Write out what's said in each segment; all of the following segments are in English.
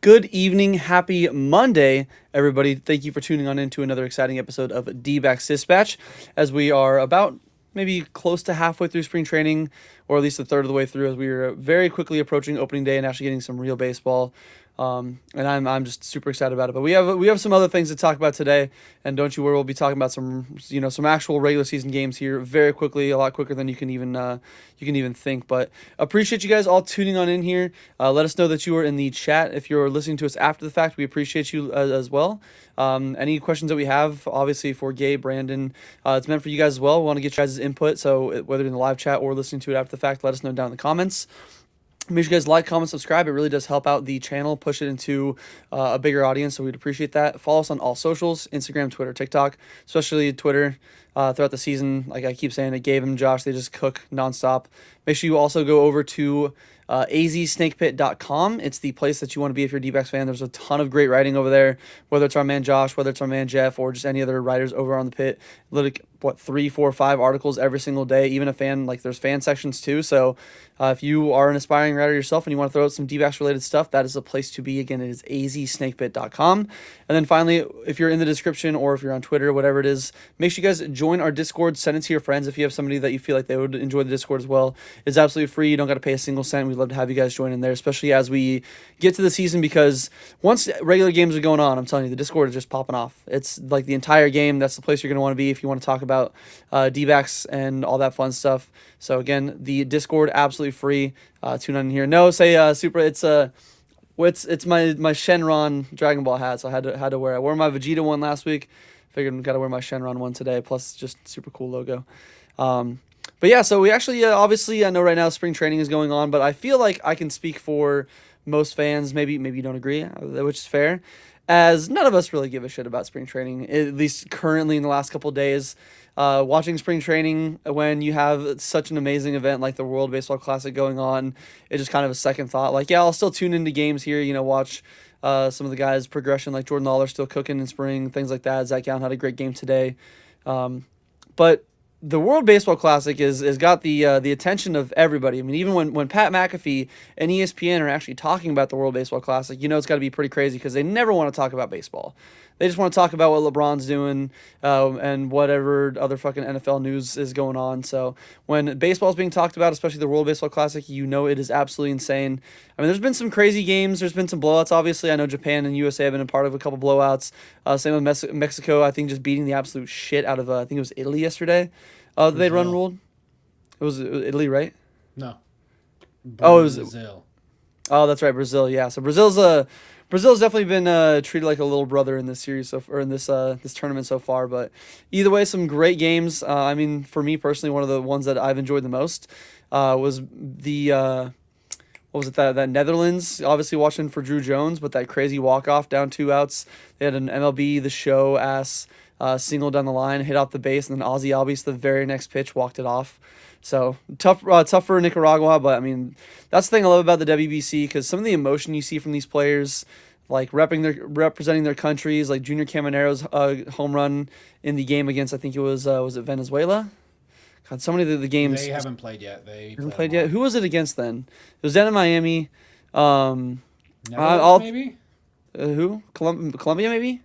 Good evening. Happy Monday, everybody. Thank you for tuning on into another exciting episode of Dbacks Dispatch as we are about maybe close to halfway through spring training, or at least a third of the way through, as we are very quickly approaching opening day and actually getting some real baseball. And I'm just super excited about it. But we have some other things to talk about today, and don't you worry, we'll be talking about some actual regular season games here very quickly, a lot quicker than you can even think. But appreciate you guys all tuning on in here. Let us know that you are in the chat if you're listening to us after the fact. We appreciate you as well. Any questions that we have, obviously for Gabe, Brandon, it's meant for you guys as well. We want to get you guys' input. So whether in the live chat or listening to it after the fact, let us know down in the comments. Make sure you guys like, comment, subscribe. It really does help out the channel, push it into a bigger audience, so we'd appreciate that. Follow us on all socials, Instagram, Twitter, TikTok, especially Twitter throughout the season. Like I keep saying, it Gabe and Josh, they just cook nonstop. Make sure you also go over to azsnakepit.com. It's the place that you want to be if you're a D-backs fan. There's a ton of great writing over there, whether it's our man Josh, whether it's our man Jeff, or just any other writers over on the pit. Literally, 3, 4, 5 articles every single day. Even a fan, like there's fan sections too. So if you are an aspiring writer yourself and you want to throw out some D-backs related stuff, that is the place to be. Again, it is azsnakepit.com. And then finally, if you're in the description or if you're on Twitter, whatever it is, make sure you guys join our Discord. Send it to your friends if you have somebody that you feel like they would enjoy the Discord as well. It's absolutely free. You don't got to pay a single cent. We'd love to have you guys join in there, especially as we get to the season, because once regular games are going on, I'm telling you, the Discord is just popping off. It's like the entire game. That's the place you're going to want to be if you want to talk about D-backs and all that fun stuff. So again, the Discord, absolutely free. Tune on in here. No, say super. It's my Shenron Dragon Ball hat, so I had to wear it. I wore my Vegeta one last week. Figured I got to wear my Shenron one today. Plus, just super cool logo. But yeah, so we actually obviously I know right now spring training is going on, but I feel like I can speak for most fans. Maybe you don't agree, which is fair, as none of us really give a shit about spring training, at least currently in the last couple of days. Watching spring training when you have such an amazing event like the World Baseball Classic going on, it's just kind of a second thought. Like, yeah, I'll still tune into games here, watch some of the guys' progression, like Jordan Lawler still cooking in spring, things like that. Zach Gallen had a great game today. But the World Baseball Classic is got the attention of everybody. I mean, even when Pat McAfee and ESPN are actually talking about the World Baseball Classic, it's got to be pretty crazy because they never want to talk about baseball. They just want to talk about what LeBron's doing and whatever other fucking NFL news is going on. So when baseball is being talked about, especially the World Baseball Classic, it is absolutely insane. I mean, there's been some crazy games. There's been some blowouts, obviously. I know Japan and USA have been a part of a couple blowouts. Same with Mexico, I think, just beating the absolute shit out of, I think it was Italy yesterday. They run ruled. It was Italy, right? No. Oh, it was Brazil. Oh, that's right, Brazil. Yeah, so Brazil's definitely been treated like a little brother in this series, or in this tournament so far. But either way, some great games. I mean, for me personally, one of the ones that I've enjoyed the most was the what was it, that Netherlands? Obviously watching for Drew Jones, but that crazy walk off down 2 outs. They had an MLB The Show ass single down the line, hit off the base, and then Ozzy Albies the very next pitch walked it off. So tough for Nicaragua, but I mean, that's the thing I love about the WBC, because some of the emotion you see from these players, like representing their countries, like Junior Camaro's home run in the game against, I think it was it Venezuela? God, so many of the games They haven't played yet. They haven't played yet. Who was it against then? It was down in Miami. Maybe. Who? Colombia maybe?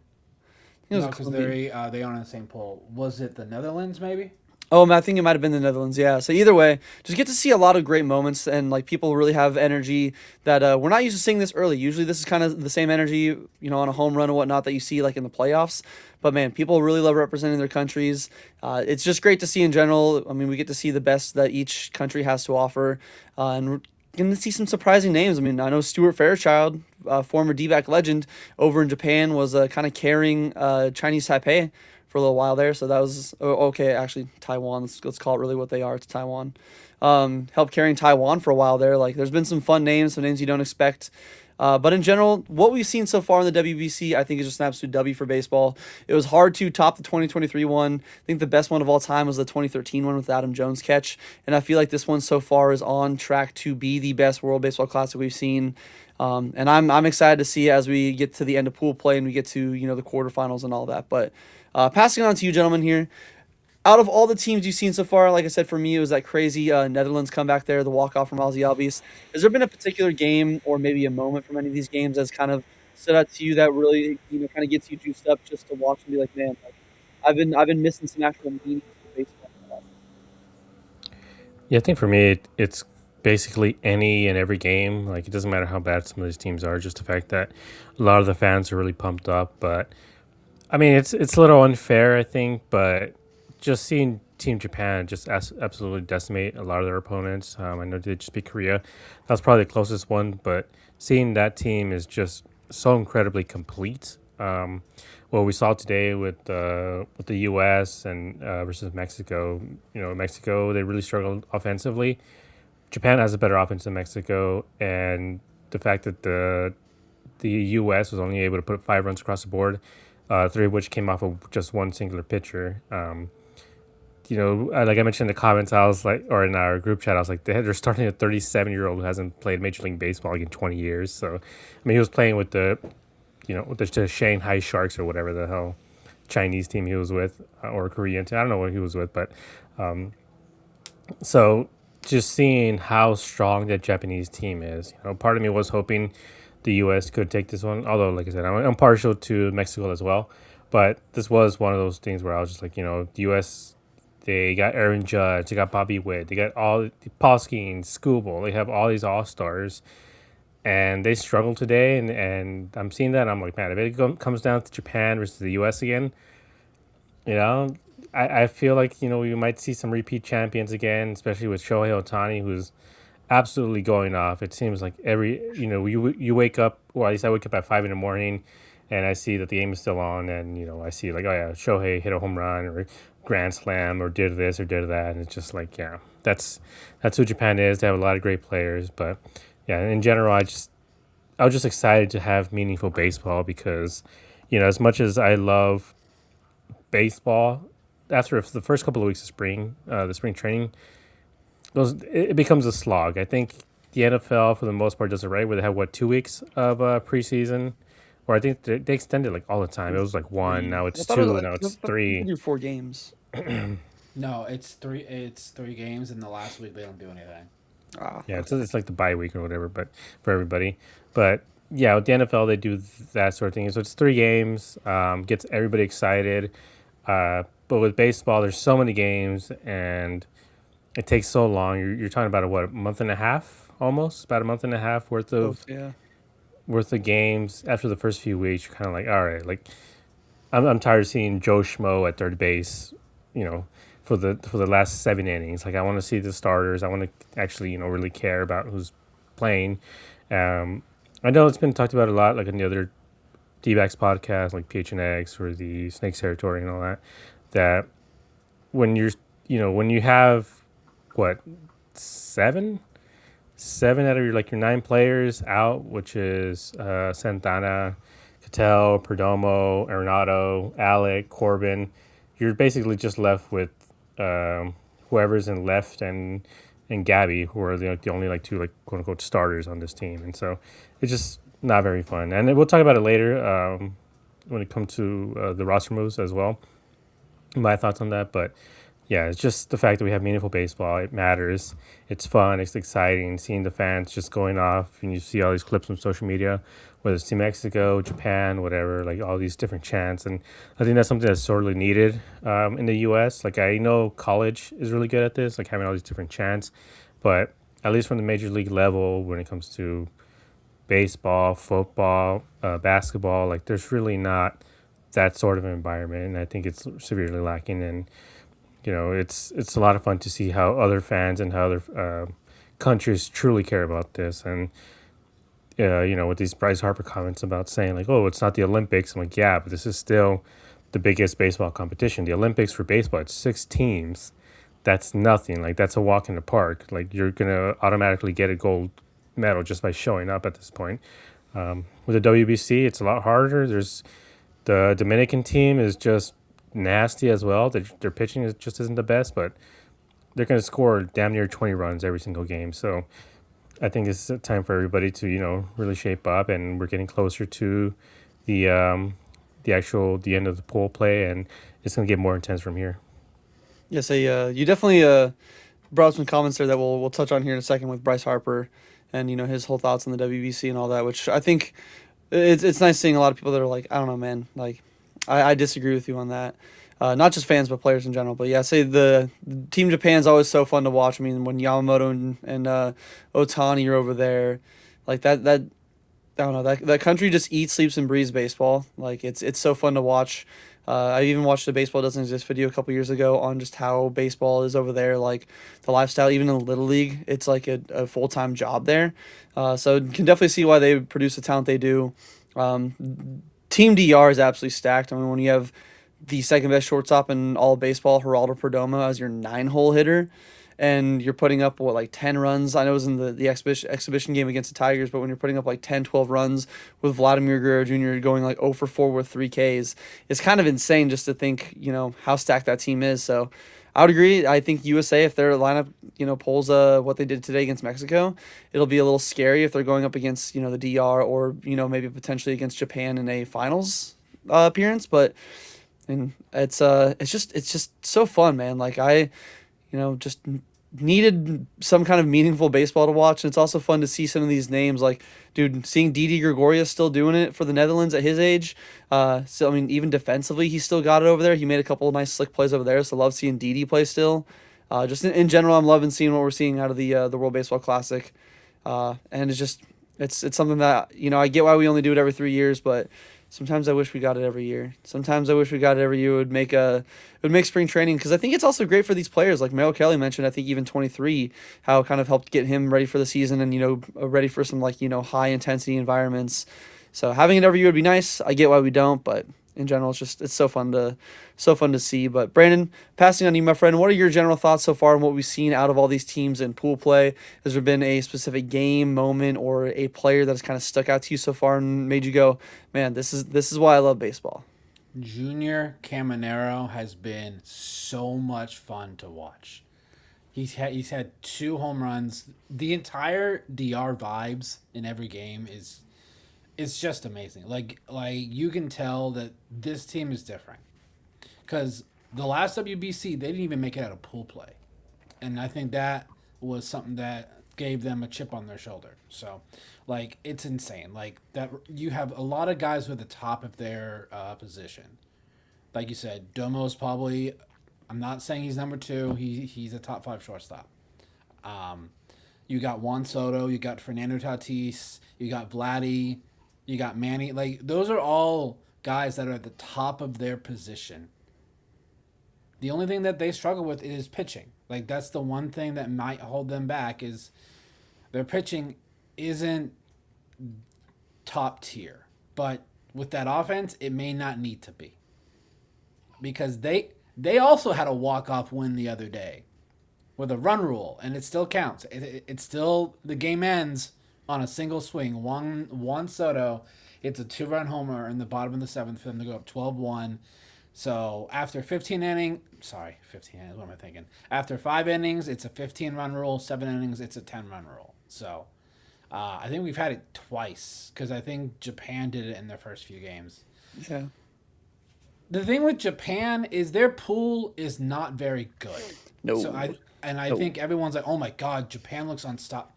No, because they aren't in the same pool. Was it the Netherlands? Maybe. Oh, I think it might have been the Netherlands, yeah. So either way, just get to see a lot of great moments, and like people really have energy that we're not used to seeing this early. Usually this is kind of the same energy, on a home run or whatnot that you see like in the playoffs. But man, people really love representing their countries. It's just great to see in general. I mean, we get to see the best that each country has to offer, and we're going to see some surprising names. I mean, I know Stuart Fairchild, former D-back legend over in Japan, was kind of carrying Chinese Taipei for a little while there. So that was okay. Actually, Taiwan. Let's call it really what they are. It's Taiwan. Helped carrying Taiwan for a while there. Like, there's been some fun names, some names you don't expect. But in general, what we've seen so far in the WBC, I think, is just an absolute W for baseball. It was hard to top the 2023 one. I think the best one of all time was the 2013 one with Adam Jones catch. And I feel like this one so far is on track to be the best World Baseball Classic we've seen. And I'm excited to see as we get to the end of pool play and we get to, the quarterfinals and all that. But passing on to you, gentlemen, here. out of all the teams you've seen so far, like I said, for me, it was that crazy Netherlands comeback there, the walk-off from Ozzy Albies. Has there been a particular game or maybe a moment from any of these games that's kind of stood out to you that really, kind of gets you juiced up just to watch and be like, man, like, I've been missing some actual meaningful baseball in the last. Yeah, I think for me, it's basically any and every game. Like, it doesn't matter how bad some of these teams are, just the fact that a lot of the fans are really pumped up. But I mean, it's a little unfair, I think, but just seeing Team Japan just absolutely decimate a lot of their opponents. I know they just beat Korea. That was probably the closest one, but seeing that team is just so incredibly complete. What we saw today with the U.S. and versus Mexico, Mexico, they really struggled offensively. Japan has a better offense than Mexico, and the fact that the U.S. was only able to put 5 runs across the board, three of which came off of just one singular pitcher. Like I mentioned in the comments, I was like, or in our group chat, I was like, they're starting a 37-year-old who hasn't played Major League Baseball like in 20 years. So, I mean, he was playing with with the Shanghai Sharks or whatever the hell Chinese team he was with, or Korean team. I don't know what he was with, but so just seeing how strong that Japanese team is, part of me was hoping the U.S. could take this one. Although, like I said, I'm partial to Mexico as well. But this was one of those things where I was just like, the U.S., they got Aaron Judge, they got Bobby Witt, they got all Paul Skeens, Skubal. They have all these all-stars, and they struggle today. And I'm seeing that, and I'm like, man, if it comes down to Japan versus the U.S. again, you know, I feel like, we might see some repeat champions again, especially with Shohei Ohtani, who's absolutely going off. It seems like you wake up, or at least I wake up at 5 in the morning, and I see that the game is still on, and I see like, oh yeah, Shohei hit a home run or grand slam or did this or did that, and it's just like, yeah, that's who Japan is. They have a lot of great players, but yeah, in general, I was just excited to have meaningful baseball because, as much as I love baseball, after the first couple of weeks of the spring training, it becomes a slog. I think the NFL, for the most part, does it right, where they have, 2 weeks of preseason? Or I think they extended, like, all the time. It was, like, one, now it's two, and now it's They three. do 4 games. No, it's three. It's 3 games, and the last week they don't do anything. Yeah, Okay. it's like the bye week or whatever, but for everybody. But, yeah, with the NFL, they do that sort of thing. So it's 3 games, gets everybody excited. But with baseball, there's so many games, and it takes so long. You're talking about a month and a half, almost about a month and a half Close, yeah. worth of games. After the first few weeks, you're kind of like, all right, like I'm tired of seeing Joe Schmo at third base, for the last 7 innings. Like, I want to see the starters. I want to actually really care about who's playing. I know it's been talked about a lot, like in the other Dbacks podcast, like PHNX or the Snakes Territory and all that. That when when you have what, seven out of your 9 players out, which is Santana, Cattell, Perdomo, Arenado, Alec, Corbin, you're basically just left with whoever's in left and Gabby, who are the only two quote unquote starters on this team, and so it's just not very fun. And we'll talk about it later when it comes to the roster moves as well. My thoughts on that, but yeah, it's just the fact that we have meaningful baseball. It matters. It's fun. It's exciting. Seeing the fans just going off, and you see all these clips on social media, whether it's Team Mexico, Japan, whatever, like all these different chants. And I think that's something that's sorely needed in the U.S. Like, I know college is really good at this, like having all these different chants, but at least from the major league level, when it comes to baseball, football, basketball, like there's really not that sort of environment, and I think it's severely lacking. And it's a lot of fun to see how other fans and how other countries truly care about this. And with these Bryce Harper comments about saying like, oh, it's not the Olympics. I'm like, yeah, but this is still the biggest baseball competition. The Olympics for baseball, it's 6 teams. That's nothing. Like, that's a walk in the park. Like, you're gonna automatically get a gold medal just by showing up at this point. With the WBC, it's a lot harder. There's the Dominican team is just nasty as well. Their pitching just isn't the best, but they're going to score damn near 20 runs every single game. So I think it's time for everybody to really shape up, and we're getting closer to the end of the pool play, and it's going to get more intense from here. Yes, you definitely brought up some comments there that we'll touch on here in a second with Bryce Harper and his whole thoughts on the WBC and all that, which I think it's nice seeing a lot of people that are like, I don't know, man, like I disagree with you on that. Not just fans, but players in general. But yeah, say the Team Japan's always so fun to watch. I mean, when Yamamoto and Otani are over there, like that I don't know, that country just eats, sleeps, and breathes baseball. Like it's so fun to watch. I even watched the Baseball Doesn't Exist video a couple years ago on just how baseball is over there, like the lifestyle. Even in the Little League, it's like a full time job there. So you can definitely see why they produce the talent they do. Team DR is absolutely stacked. I mean, when you have the second best shortstop in all of baseball, Geraldo Perdomo, as your 9-hole hitter, and you're putting up what, like 10 runs. I know it was in the exhibition game against the Tigers, but when you're putting up like 10, 12 runs with Vladimir Guerrero Jr. going like 0 for 4 with 3 Ks, it's kind of insane just to think, how stacked that team is. So I would agree. I think USA, if their lineup, pulls what they did today against Mexico, it'll be a little scary if they're going up against, the DR or, maybe potentially against Japan in a finals appearance. But and it's just so fun, man. Like just needed some kind of meaningful baseball to watch. And it's also fun to see some of these names. Like, dude, seeing Didi Gregorius still doing it for the Netherlands at his age. So I mean, even defensively, he still got it over there. He made a couple of nice slick plays over there. So love seeing Didi play still. Just in general, I'm loving seeing what we're seeing out of the World Baseball Classic. And it's something that I get why we only do it every 3 years, but sometimes I wish we got it every year. Sometimes I wish we got it every year. It would make spring training, because I think it's also great for these players. Like Merrill Kelly mentioned, I think even 23, how it kind of helped get him ready for the season and ready for some high intensity environments. So having it every year would be nice. I get why we don't, but in general, it's so fun to see. But Brandon, passing on to you, my friend, what are your general thoughts so far on what we've seen out of all these teams in pool play? Has there been a specific game, moment, or a player that has kind of stuck out to you so far and made you go, man, this is why I love baseball? Junior Caminero has been so much fun to watch. He's had 2 home runs. The entire DR vibes in every game is it's just amazing. Like you can tell that this team is different, because the last WBC they didn't even make it out of pool play, and I think that was something that gave them a chip on their shoulder. So, like, it's insane. Like that, you have a lot of guys who are the top of their position. Like you said, Domo's probably. I'm not saying he's number 2. He's a top 5 shortstop. You got Juan Soto, you got Fernando Tatis, you got Vladdy, you got Manny. Like, those are all guys that are at the top of their position. The only thing that they struggle with is pitching. Like, that's the one thing that might hold them back, is their pitching isn't top tier. But with that offense, it may not need to be. Because they also had a walk-off win the other day with a run rule, and it still counts. It's still, the game ends on a single swing. Juan Soto, it's a 2-run homer in the bottom of the 7th for them to go up 12-1. So after 15 innings, what am I thinking? After 5 innings, it's a 15-run rule. 7 innings, it's a 10-run rule. So I think we've had it twice, because I think Japan did it in their first few games. Yeah. The thing with Japan is their pool is not very good. No. So I think everyone's like, oh my God, Japan looks unstoppable.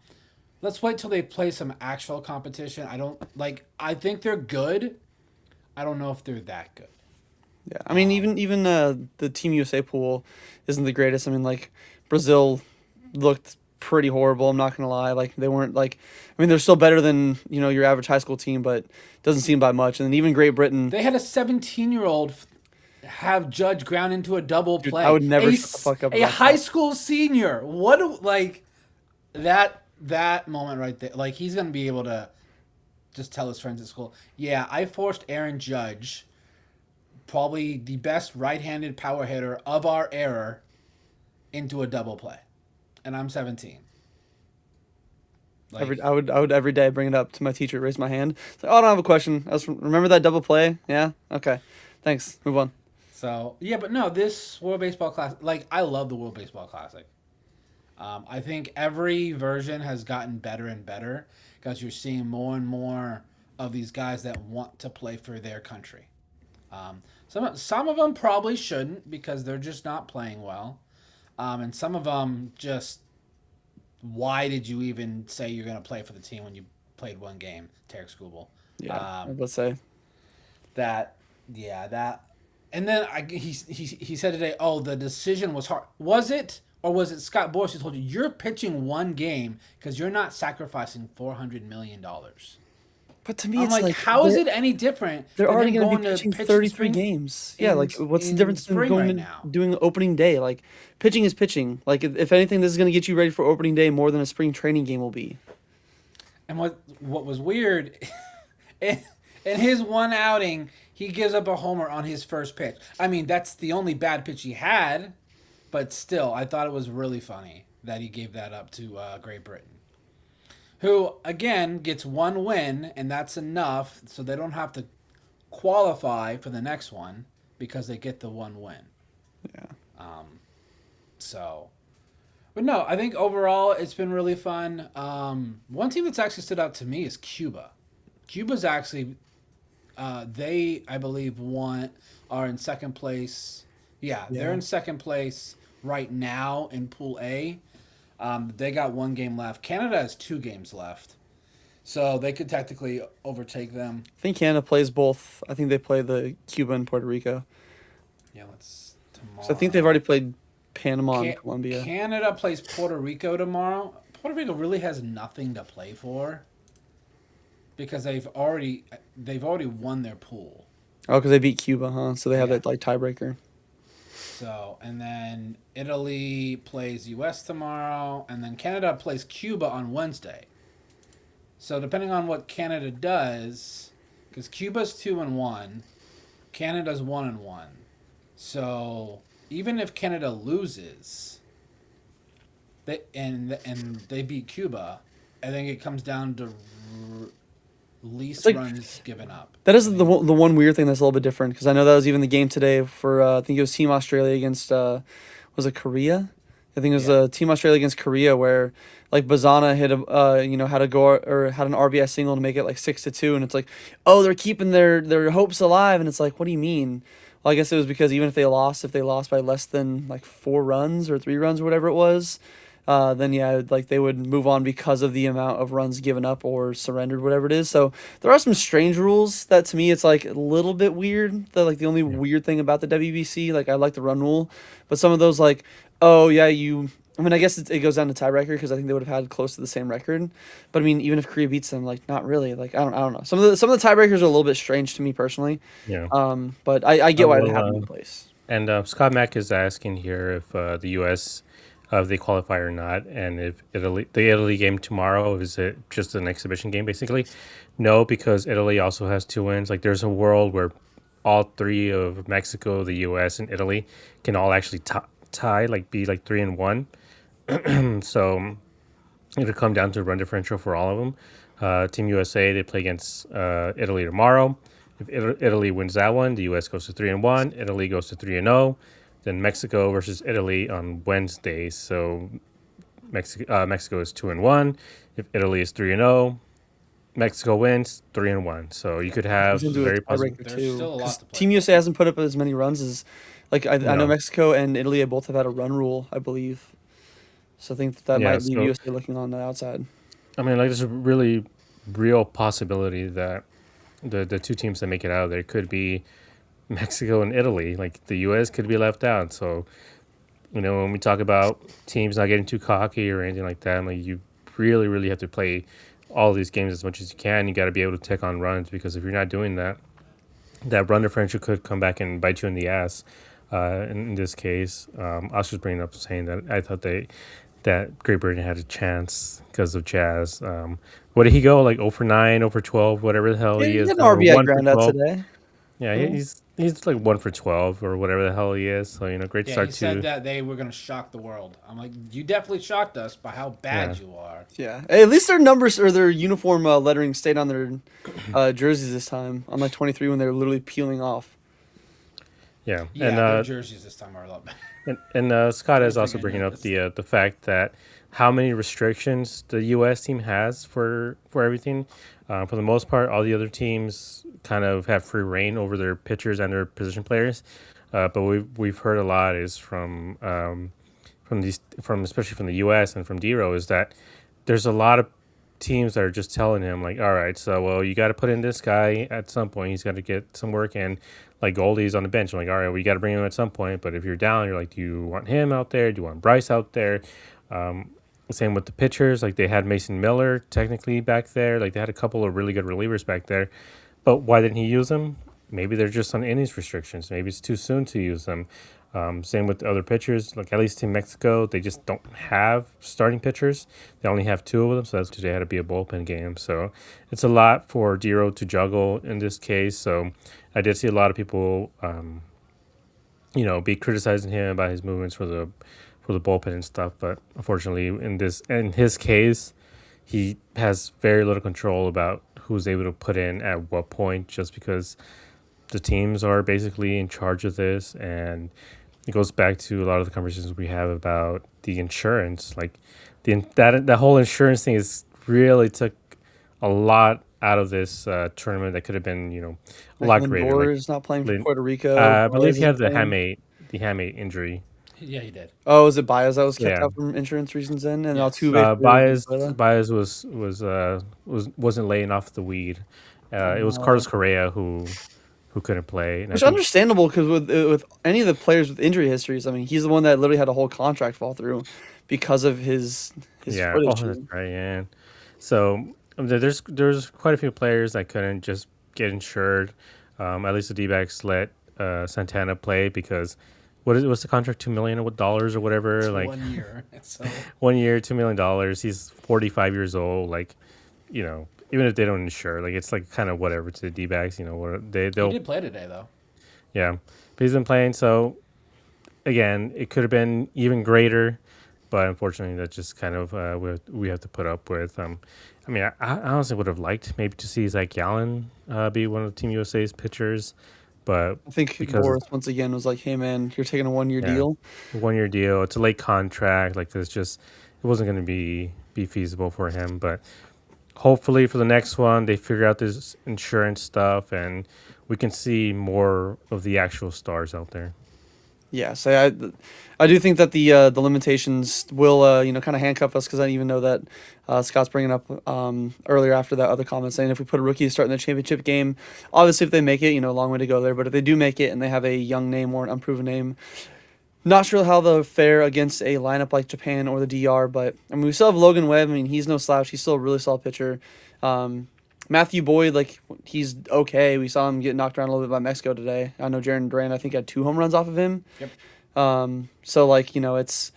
Let's wait till they play some actual competition. I think they're good. I don't know if they're that good. Yeah, I mean, even the Team USA pool isn't the greatest. I mean, like, Brazil looked pretty horrible. I'm not gonna lie. Like, they weren't like. I mean, they're still better than your average high school team, but doesn't seem by much. And then even Great Britain. They had a 17-year-old have Judge ground into a double play. I would never shut the fuck up. A high school senior. That moment right there. Like, he's gonna be able to just tell his friends at school, yeah, I forced Aaron Judge, probably the best right-handed power hitter of our era, into a double play, and I'm 17. I would every day bring it up to my teacher, raise my hand. Say, oh, I don't have a question. Remember that double play? Yeah? Okay. Thanks. Move on. So, yeah, but no, this World Baseball Classic, like, I love the World Baseball Classic. I think every version has gotten better and better, because you're seeing more and more of these guys that want to play for their country. Some of them probably shouldn't because they're just not playing well, and some of them just. Why did you even say you're going to play for the team when you played one game, Tarek Skubal? Yeah, let's say that. Yeah, that. And then he said today, oh, the decision was hard. Was it? Or was it Scott Boras who told you, you're pitching one game because you're not sacrificing $400 million? But to me, I'm it's like, how is it any different? They're than already them going to be pitching 33 games. Yeah, like what's the difference in spring going right and now? doing opening day? Like pitching is pitching. Like if anything, this is going to get you ready for opening day more than a spring training game will be. And what was weird, in his one outing, he gives up a homer on his first pitch. I mean, that's the only bad pitch he had, but still, I thought it was really funny that he gave that up to Great Britain, who, again, gets one win, and that's enough so they don't have to qualify for the next one because they get the one win. Yeah. But no, I think overall it's been really fun. One team that's actually stood out to me is Cuba. Cuba's actually, they, I believe, are in second place. Yeah, they're in second place right now in Pool A. They got one game left. Canada has 2 games left. So they could technically overtake them. I think Canada plays both. I think they play the Cuba and Puerto Rico. Yeah, tomorrow. So I think they've already played Panama and Colombia. Canada plays Puerto Rico tomorrow. Puerto Rico really has nothing to play for because they've already won their pool. Oh, because they beat Cuba, huh? So they have that like tiebreaker. So, and then Italy plays U.S. tomorrow, and then Canada plays Cuba on Wednesday. So depending on what Canada does, because Cuba's 2-1, Canada's 1-1. So even if Canada loses, they beat Cuba, I think it comes down to least runs given up. That is the one weird thing that's a little bit different because I know that was even the game today for I think it was Team Australia against was it Korea? I think it was Team Australia against Korea where like Bazana hit had an RBI single to make it like 6-2 and it's like, oh, they're keeping their hopes alive and it's like, what do you mean? Well, I guess it was because even if they lost by less than like 4 runs or 3 runs or whatever it was, then like they would move on because of the amount of runs given up or surrendered, whatever it is. So there are some strange rules that to me it's like a little bit weird. That like the only weird thing about the WBC, like I like the run rule, but some of those like, oh yeah, I mean, I guess it goes down to tiebreaker because I think they would have had close to the same record. But I mean, even if Korea beats them, like not really. Like I don't know. Some of the tiebreakers are a little bit strange to me personally. Yeah. But I get why they happen in place. And Scott Mack is asking here if the U.S. If they qualify or not, and if the Italy game tomorrow, is it just an exhibition game basically? No, because Italy also has 2 wins. Like there's a world where all 3 of Mexico, the U.S., and Italy can all actually tie, like be like 3-1. So it'll come down to run differential for all of them. Team USA, they play against Italy tomorrow. If Italy wins that one, the U.S. goes to 3-1. Italy goes to 3-0. Then Mexico versus Italy on Wednesday. So Mexico is 2-1. If Italy is 3-0, Mexico wins 3-1. So you could have very positive. There's still a lot to play. Team USA hasn't put up as many runs as like I know Mexico and Italy both have had a run rule, I believe. So I think that might leave USA looking on the outside. I mean, like there's a really real possibility that the 2 teams that make it out of there could be Mexico and Italy. Like the U.S. could be left out. So, when we talk about teams not getting too cocky or anything like that, like you really, really have to play all these games as much as you can. You got to be able to take on runs because if you're not doing that, that run differential could come back and bite you in the ass. In this case, I was just bringing up saying that I thought that Great Britain had a chance because of Jazz. What did he go like 0-9, 0-12, whatever the hell he is? He had an RBI ground out today. Yeah, he's like 1-12 or whatever the hell he is. So great start he said that they were gonna shock the world. I'm like, you definitely shocked us by how bad you are. Yeah, at least their numbers or their uniform lettering stayed on their jerseys this time. On like 23 when they were literally peeling off. Yeah, Yeah, their jerseys this time are a lot better. and Scott is First also thing I bringing up noticed. the fact that how many restrictions the U.S. team has for everything. For the most part, all the other teams kind of have free reign over their pitchers and their position players. But we've heard a lot is from especially from the U.S. and from Dero is that there's a lot of teams that are just telling him like, all right, so well, you got to put in this guy at some point. He's got to get some work in. Like Goldie's on the bench. I'm like, all right, we got to bring him at some point. But if you're down, you're like, do you want him out there? Do you want Bryce out there? Same with the pitchers. Like they had Mason Miller technically back there. Like they had a couple of really good relievers back there. But why didn't he use them? Maybe they're just on innings restrictions. Maybe it's too soon to use them. Same with the other pitchers. Like at least in Mexico, they just don't have starting pitchers. They only have two of them, so that's because they had to be a bullpen game. So it's a lot for Dero to juggle in this case. So I did see a lot of people, be criticizing him about his movements for the bullpen and stuff. But unfortunately, in his case, he has very little control about who's able to put in at what point, just because the teams are basically in charge of this. And it goes back to a lot of the conversations we have about the insurance. Like that whole insurance thing is really took a lot out of this tournament that could have been, a lot greater. Lindor Like, is not playing for Puerto Rico. I believe Baez he had isn't playing. the hamate injury. Yeah, he did. Oh, was it Baez that was kept Yeah. out from insurance reasons then? And Yes. Altuve for Venezuela? Baez wasn't laying off the weed. It was Carlos Correa who couldn't play. And Which is understandable because with any of the players with injury histories, I mean, he's the one that literally had a whole contract fall through because of his yeah, foot oh, issue. that's right, yeah. So there's quite a few players that couldn't just get insured. At least the D-backs let Santana play because what's the contract, $2 million or whatever, It's like 1 year. So 1 year, $2 million. He's 45 years old. Like, even if they don't insure, like it's like kind of whatever to the D-backs. What he they'll did play today though. yeah, but he's been playing. So again, it could have been even greater, but unfortunately, that's just kind of we have to put up with. I mean, I honestly would have liked maybe to see Zach Gallen be one of Team USA's pitchers, but I think because Boris once again was like, "Hey man, you're taking a 1 year Yeah. deal." 1 year deal, it's a late contract. Like it wasn't going to be feasible for him. But hopefully for the next one, they figure out this insurance stuff and we can see more of the actual stars out there. Yeah, so I do think that the limitations will kind of handcuff us because I even know that Scott's bringing up earlier after that other comment saying if we put a rookie to start in the championship game, obviously if they make it, a long way to go there. But if they do make it and they have a young name or an unproven name, not sure how they'll fare against a lineup like Japan or the DR. But I mean, we still have Logan Webb. I mean, he's no slouch. He's still a really solid pitcher. Matthew Boyd, like, he's okay. We saw him get knocked around a little bit by Mexico today. I know Jaron Duran, I think, had 2 home runs off of him. Yep. So, like, it's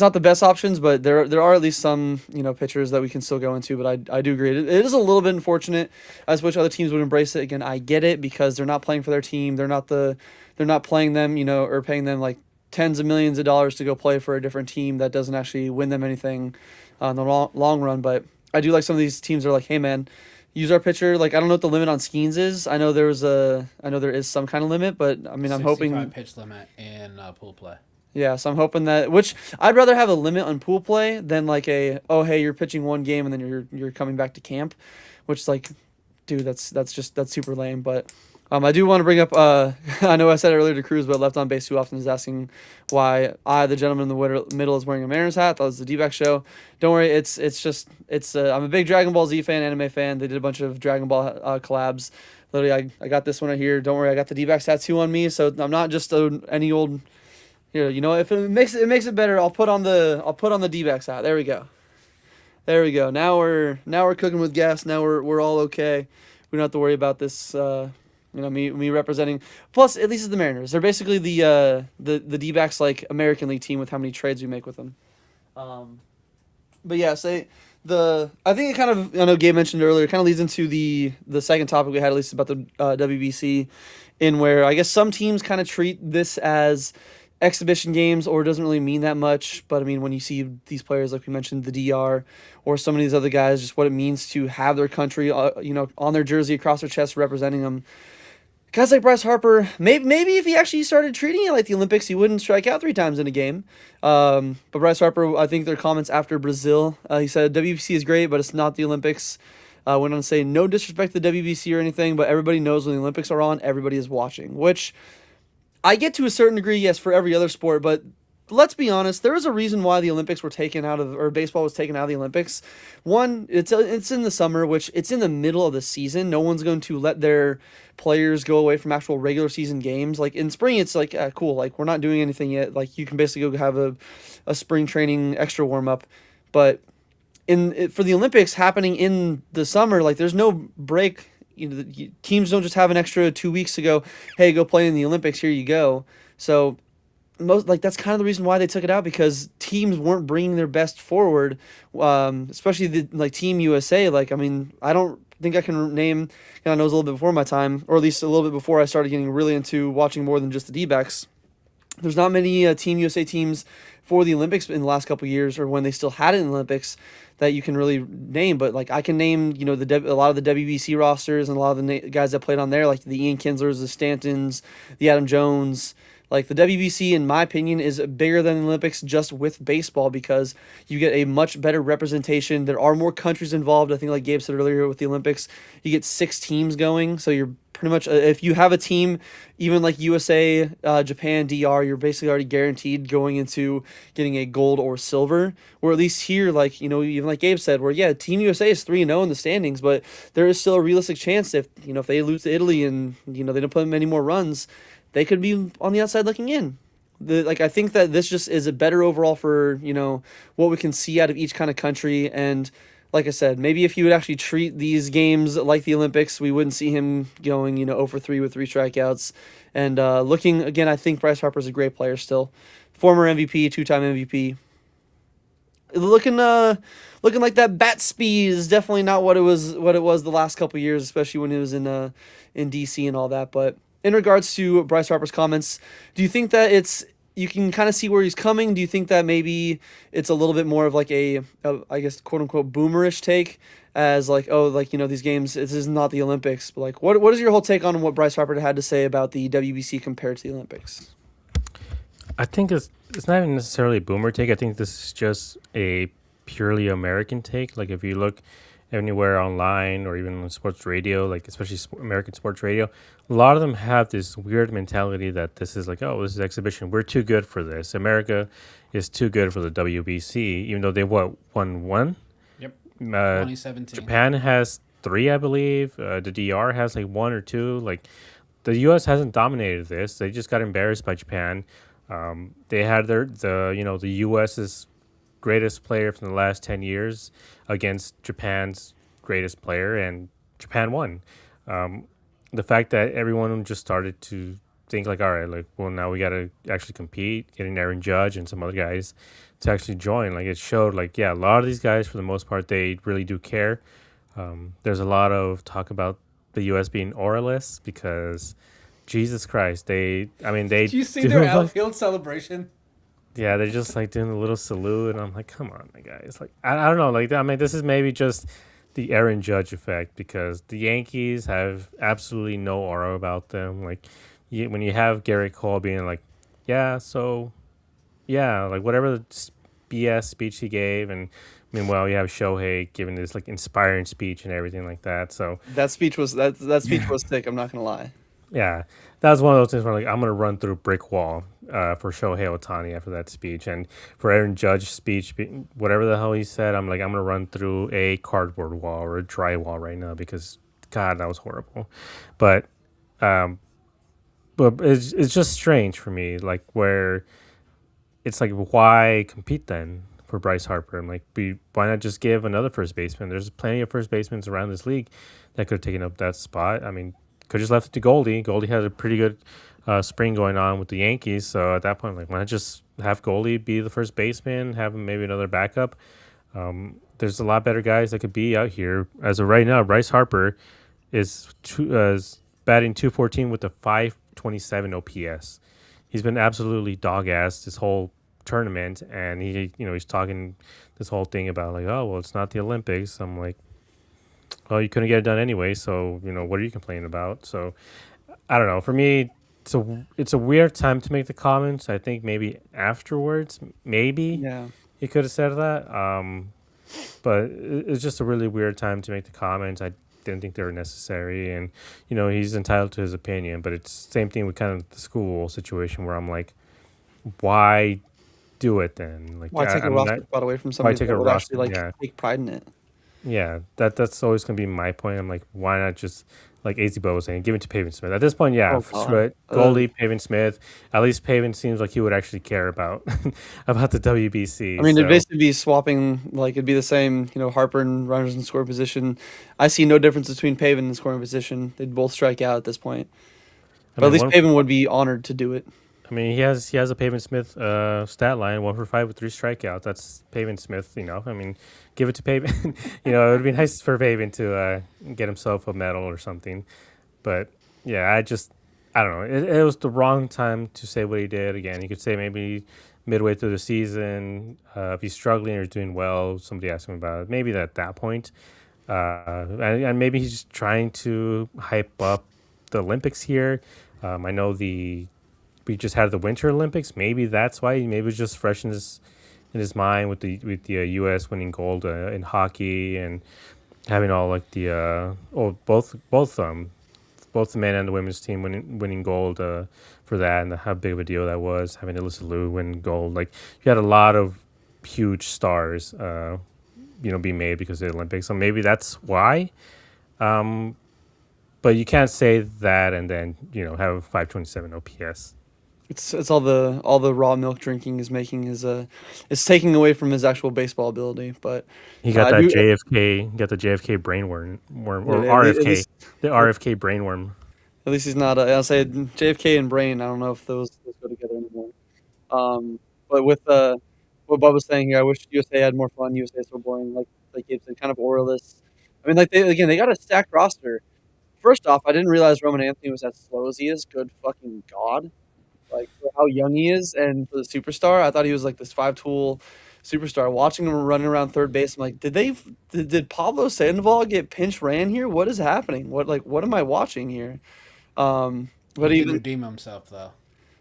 not the best options, but there are at least some, pitchers that we can still go into. But I do agree. It is a little bit unfortunate. I just wish other teams would embrace it. Again, I get it because they're not playing for their team. They're not playing them, or paying them, like, tens of millions of dollars to go play for a different team that doesn't actually win them anything in the long run. But I do like some of these teams are like, hey, man, use our pitcher. Like, I don't know what the limit on Skeens is. I know there is some kind of limit, but I mean, I'm hoping 65 pitch limit in pool play. Yeah, so I'm hoping that, which I'd rather have a limit on pool play than like hey, you're pitching one game and then you're coming back to camp, which is like, dude, that's super lame. But I do want to bring up I know I said it earlier to Cruz, but left on base too often is asking why the gentleman in the middle is wearing a Mariners hat. That was the D-back show. Don't worry, it's I'm a big Dragon Ball Z fan, anime fan. They did a bunch of Dragon Ball collabs. Literally, I got this one right here. Don't worry, I got the D-backs tattoo on me, so I'm not just any old. Here, if it makes it better, I'll put on the D-backs hat. There we go. Now we're cooking with gas. Now we're all okay. We don't have to worry about this. Me representing. Plus, at least it's the Mariners. They're basically the D-backs like American League team with how many trades we make with them. But yeah, I think it kind of, I know Gabe mentioned earlier, kind of leads into the second topic we had, at least about the WBC, in where I guess some teams kind of treat this as exhibition games or it doesn't really mean that much. But I mean, when you see these players, like we mentioned, the DR or some of these other guys, just what it means to have their country, on their jersey across their chest representing them. guys like Bryce Harper, maybe if he actually started treating it like the Olympics, he wouldn't strike out 3 times in a game. But Bryce Harper, I think their comments after Brazil, he said WBC is great, but it's not the Olympics. Went on to say no disrespect to the WBC or anything, but everybody knows when the Olympics are on, everybody is watching. Which I get to a certain degree, yes, for every other sport, but let's be honest, there was a reason why the Olympics were taken out of, or baseball was taken out of the Olympics. One, it's in the summer, which it's in the middle of the season. No one's going to let their players go away from actual regular season games. Like in spring, it's like cool. Like we're not doing anything yet. Like you can basically go have a spring training extra warm up, but for the Olympics happening in the summer, like there's no break. Teams don't just have an extra 2 weeks to go. Hey, go play in the Olympics. Here you go. So that's kind of the reason why they took it out, because teams weren't bringing their best forward, especially the Team USA. Like I mean, I don't think I can name. I know it was a little bit before my time, or at least a little bit before I started getting really into watching more than just the D-backs. There's not many Team USA teams for the Olympics in the last couple of years, or when they still had it in the Olympics, that you can really name. But like I can name, a lot of the WBC rosters and a lot of the guys that played on there, like the Ian Kinslers, the Stantons, the Adam Jones. Like the WBC, in my opinion, is bigger than the Olympics just with baseball, because you get a much better representation. There are more countries involved. I think, like Gabe said earlier, with the Olympics, you get 6 teams going. So you're pretty much, if you have a team, even like USA, Japan, DR, you're basically already guaranteed going into getting a gold or silver. Or at least here, like, even like Gabe said, where, yeah, Team USA is 3-0 in the standings, but there is still a realistic chance if they lose to Italy and, they don't put many more runs, they could be on the outside looking in. I think that this just is a better overall for, what we can see out of each kind of country. And like I said, maybe if you would actually treat these games like the Olympics, we wouldn't see him going, 0 for 3 with 3 strikeouts. And looking, again, I think Bryce Harper's a great player still. Former MVP, 2-time MVP. Looking like that bat speed is definitely not what it was the last couple of years, especially when he was in DC and all that. But in regards to Bryce Harper's comments, do you think that you can kind of see where he's coming? Do you think that maybe it's a little bit more of like a I guess, quote unquote, boomerish take, as like, oh, like, these games, this is not the Olympics? But like, what is your whole take on what Bryce Harper had to say about the WBC compared to the Olympics? I think it's not even necessarily a boomer take. I think this is just a purely American take. Like if you look anywhere online or even on sports radio, like especially American sports radio, a lot of them have this weird mentality that this is like, oh, this is exhibition. We're too good for this. America is too good for the WBC, even though they won one. Yep. 2017. Japan has 3, I believe. The DR has like 1 or 2. Like the U.S. hasn't dominated this. They just got embarrassed by Japan. They had the U.S.'s greatest player from the last 10 years against Japan's greatest player, and Japan won. The fact that everyone just started to think like, all right, like, well, now we got to actually compete, getting Aaron Judge and some other guys to actually join. Like it showed like, yeah, a lot of these guys, for the most part, they really do care. There's a lot of talk about the U.S. being auraless because Jesus Christ, did you see their outfield celebration? Yeah, they're just like doing a little salute, and I'm like, come on, my guys. Like, I don't know. Like, I mean, this is maybe just the Aaron Judge effect, because the Yankees have absolutely no aura about them. Like, when you have Garrett Cole being like, like whatever the BS speech he gave, and meanwhile you have Shohei giving this like inspiring speech and everything like that. So that speech was sick. I'm not gonna lie. Yeah, that was one of those things where like I'm gonna run through a brick wall for Shohei Ohtani after that speech, and for Aaron Judge's speech, whatever the hell he said, I'm gonna run through a cardboard wall or a drywall right now, because God, that was horrible. But it's just strange for me, like where it's like, why compete then for Bryce Harper? I'm like, why not just give another first baseman? There's plenty of first basemen around this league that could have taken up that spot. I mean, could just left it to Goldie. Goldie had a pretty good spring going on with the Yankees. So at that point, like, why not just have Goldie be the first baseman, have him maybe another backup? There's a lot better guys that could be out here. As of right now, Bryce Harper is batting .214 with a .527 OPS. He's been absolutely dog-ass this whole tournament, and he's talking this whole thing about like, oh, well, it's not the Olympics. I'm like, well, you couldn't get it done anyway, so what are you complaining about? So I don't know. For me, it's a weird time to make the comments. I think maybe afterwards, maybe Yeah. he could have said that. But it's just a really weird time to make the comments. I didn't think they were necessary, and he's entitled to his opinion. But it's same thing with kind of the school situation where I'm like, why do it then? Like, Why take a I'm roster not. spot away from Why somebody take that a would actually roster? like Yeah, take pride in it? yeah. That's always gonna be my point. I'm like, why not just like AZ was saying, give it to Pavin Smith. At this point, yeah, Oh screw God. it. Goldie, Pavin Smith. At least Pavin seems like he would actually care about about the I WBC. mean, it'd So basically be swapping, like, it'd be the same, Harper and runners in scoring position. I see no difference between Pavin and scoring position. They'd both strike out at this point. I But at mean, least one. Pavin would be honored to do it. I mean, he has a Pavin Smith stat line, 1 for 5 with 3 strikeouts. That's Pavin Smith. I mean, give it to Pavin. It would be nice for Pavin to get himself a medal or something. But yeah, I don't know. It was the wrong time to say what he did. Again, you could say maybe midway through the season, if he's struggling or he's doing well, somebody asked him about it. Maybe at that point, and maybe he's just trying to hype up the Olympics here. I know we just had the Winter Olympics. Maybe that's why. Maybe it's just fresh in his mind with the U.S. winning gold in hockey and having all like the both the men and the women's team winning gold for that, and how big of a deal that was, having Alyssa Liu win gold. Like, you had a lot of huge stars be made because of the Olympics. So maybe that's why. But you can't say that and then have a 527 OPS. It's all the raw milk drinking is making it's taking away from his actual baseball ability. But He got I that do, JFK, got the JFK brainworm, or yeah, at RFK, least the RFK brainworm. at least he's not. I'll say JFK and brain. I don't know if those go together anymore. But with what Bob was saying here, I wish USA had more fun. USA is so boring. Like Gabe said, kind of oralist. I mean, like they got a stacked roster. First off, I didn't realize Roman Anthony was as slow as he is. Good fucking god! Like, for how young he is and for the superstar, I thought he was like this five-tool superstar. Watching him running around third base, I'm like, did Pablo Sandoval get pinch ran here? What is happening? What am I watching here? But He did even redeem himself though.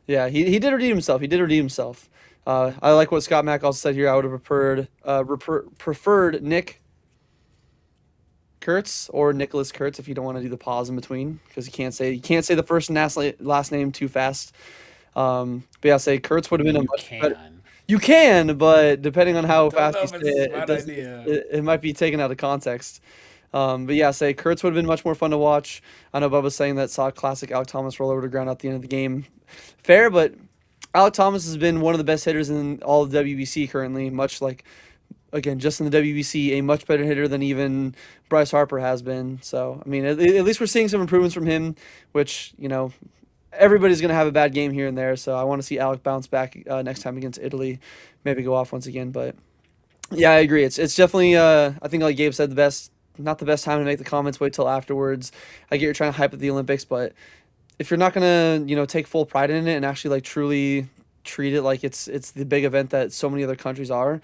yeah, he did redeem himself. He did redeem himself. I like what Scott Mack also said here. I would have preferred Nick Kurtz or Nicholas Kurtz if you don't want to do the pause in between, because you can't say the first and last name too fast. But yeah, say Kurtz would I have been mean, a you much better. can. You can, but depending on how Don't fast know you if say it's a it, smart idea. it might be taken out of context. But yeah, say Kurtz would have been much more fun to watch. I know Bubba's saying that saw classic Alec Thomas roll over the ground at the end of the game. Fair, but Alec Thomas has been one of the best hitters in all of WBC currently, much like, again, just in the WBC, a much better hitter than even Bryce Harper has been. So, I mean, at least we're seeing some improvements from him, which, everybody's going to have a bad game here and there. So I want to see Alec bounce back next time against Italy, maybe go off once again. But yeah, I agree. It's definitely, I think, like Gabe said, not the best time to make the comments. Wait till afterwards. I get you're trying to hype at the Olympics, but if you're not gonna, take full pride in it and actually like truly treat it like it's the big event that so many other countries are,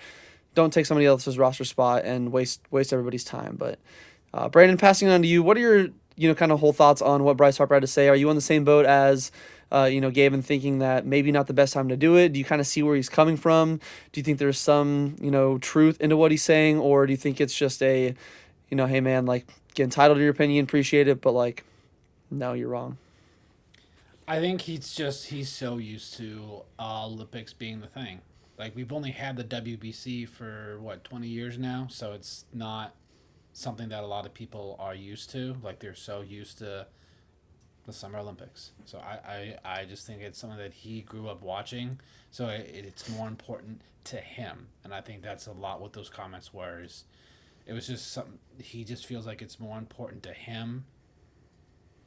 don't take somebody else's roster spot and waste everybody's time. But Brandon, passing it on to you, what are your kind of whole thoughts on what Bryce Harper had to say? Are you on the same boat as Gabe, and thinking that maybe not the best time to do it? Do you kind of see where he's coming from? Do you think there's some truth into what he's saying, or do you think it's just a hey man, like, get entitled to your opinion, appreciate it, but like, no, you're wrong. I think he's so used to Olympics being the thing. Like, we've only had the WBC for what, 20 years now, so it's not something that a lot of people are used to. Like, they're so used to the Summer Olympics. So I just think it's something that he grew up watching. So it's more important to him, and I think that's a lot what those comments were. It was just something he just feels like it's more important to him.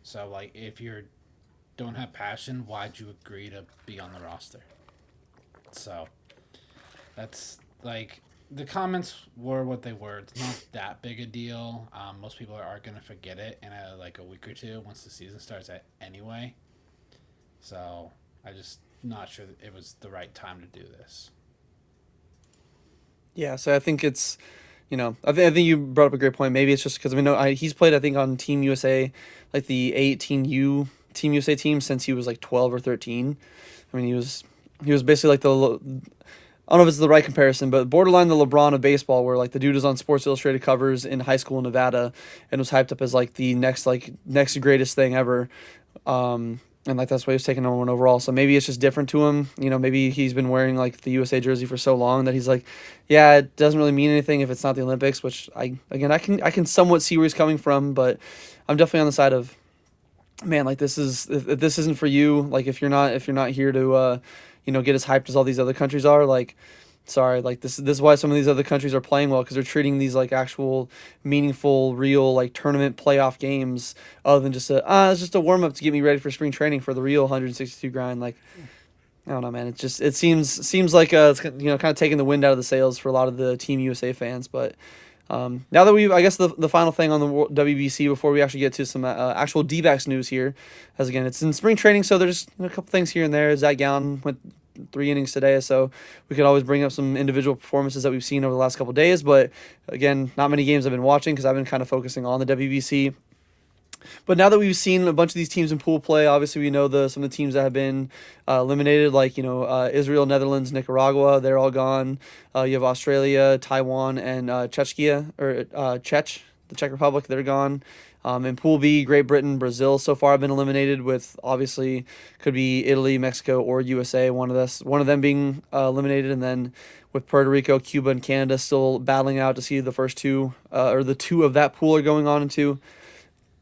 So, like, if you don't have passion, why'd you agree to be on the roster? So that's like, the comments were what they were. It's not that big a deal. Most people are going to forget it in like a week or two once the season starts anyway. So I just not sure that it was the right time to do this. Yeah, so I think it's, I think you brought up a great point. Maybe it's just because he's played, I think, on Team USA, like the A18U Team USA team since he was like 12 or 13. I mean, he was basically like I don't know if it's the right comparison, but borderline the LeBron of baseball, where like the dude was on Sports Illustrated covers in high school in Nevada and was hyped up as like the next greatest thing ever. And like that's why he was taking number one overall. So maybe it's just different to him. You know, maybe he's been wearing like the USA jersey for so long that he's like, yeah, it doesn't really mean anything if it's not the Olympics. Which I can somewhat see where he's coming from, but I'm definitely on the side of, man, like this is if this isn't for you. Like if you're not here to get as hyped as all these other countries are, like sorry, like this is why some of these other countries are playing well, because they're treating these like actual meaningful, real like tournament playoff games other than just it's just a warm up to get me ready for spring training for the real 162 grind. Like I don't know, man. It seems like it's kind of taking the wind out of the sails for a lot of the Team USA fans. But now that I guess the final thing on the WBC before we actually get to some actual D-backs news here, as again it's in spring training, so there's a couple things here and there. Zach Gallen went 3 innings today, so we could always bring up some individual performances that we've seen over the last couple of days. But again, not many games I've been watching because I've been kind of focusing on the WBC. But now that we've seen a bunch of these teams in pool play, obviously we know some of the teams that have been eliminated, like Israel, Netherlands, Nicaragua, they're all gone. You have Australia, Taiwan, and Czechia or the Czech Republic, they're gone. In Pool B, Great Britain, Brazil so far have been eliminated, with obviously could be Italy, Mexico, or USA. One of them being eliminated, and then with Puerto Rico, Cuba, and Canada still battling out to see the first two or the two of that pool are going on into.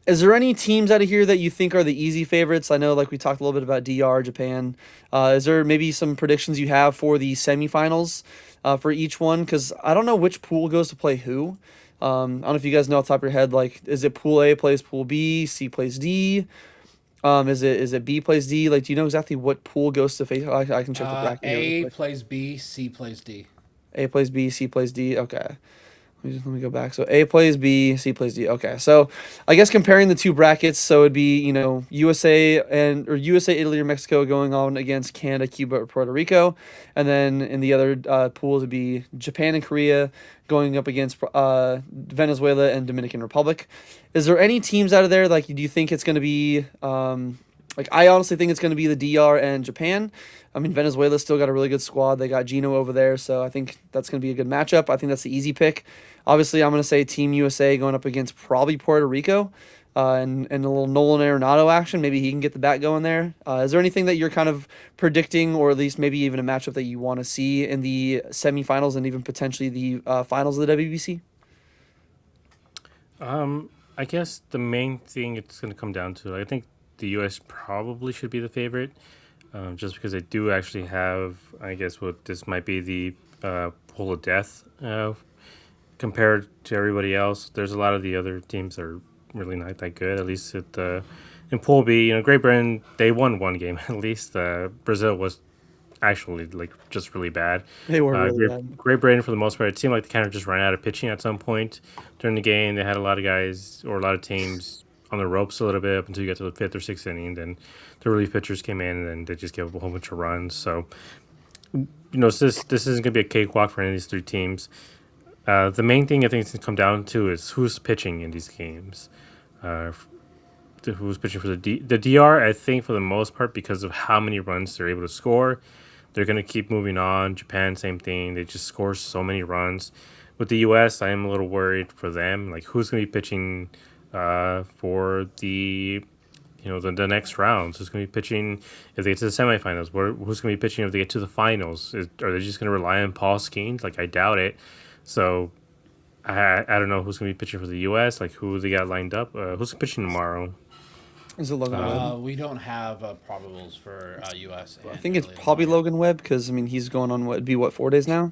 Is there any teams out of here that you think are the easy favorites? I know, like we talked a little bit about DR, Japan. Is there maybe some predictions you have for the semifinals for each one? Because I don't know which pool goes to play who. I don't know if you guys know off the top of your head, like, is it Pool A plays Pool B, C plays D? Is it B plays D? Like, do you know exactly what pool goes to face? I can check the bracket. A plays B, C plays D. A plays B, C plays D. Okay. Let me go back. So A plays B, C plays D. Okay. So I guess comparing the two brackets, so it'd be, USA USA, Italy, or Mexico going on against Canada, Cuba, or Puerto Rico. And then in the other pools would be Japan and Korea going up against Venezuela and Dominican Republic. Is there any teams out of there, like, do you think it's going to be, I honestly think it's going to be the DR and Japan. I mean, Venezuela's still got a really good squad. They got Gino over there, so I think that's going to be a good matchup. I think that's the easy pick. Obviously, I'm going to say Team USA going up against probably Puerto Rico and a little Nolan Arenado action. Maybe he can get the bat going there. Is there anything that you're kind of predicting, or at least maybe even a matchup that you want to see in the semifinals and even potentially the finals of the WBC? I guess the main thing it's going to come down to, I think the U.S. probably should be the favorite, just because they do actually have, I guess, what this might be the pool of death compared to everybody else. There's a lot of the other teams that are really not that good, at least in Pool B. Great Britain, they won one game at least. Brazil was actually just really bad. They were really bad. Great Britain, for the most part, it seemed like they kind of just ran out of pitching at some point during the game. They had a lot of guys or a lot of teams on the ropes a little bit up until you got to the 5th or 6th inning. Then the relief pitchers came in and then they just gave up a whole bunch of runs. So, this isn't going to be a cakewalk for any of these three teams. The main thing I think it's going to come down to is who's pitching in these games. Who's pitching for the DR, I think, for the most part, because of how many runs they're able to score, they're going to keep moving on. Japan, same thing. They just score so many runs. With the U.S., I am a little worried for them. Like, who's going to be pitching for the next rounds? Who's going to be pitching if they get to the semifinals? Who's going to be pitching if they get to the finals? Are they just going to rely on Paul Skeens? Like, I doubt it. So I don't know who's going to be pitching for the U.S., like who they got lined up. Who's pitching tomorrow? Is it Logan Webb? We don't have probables for U.S. I think it's probably Logan Webb, because, he's going on 4 days now?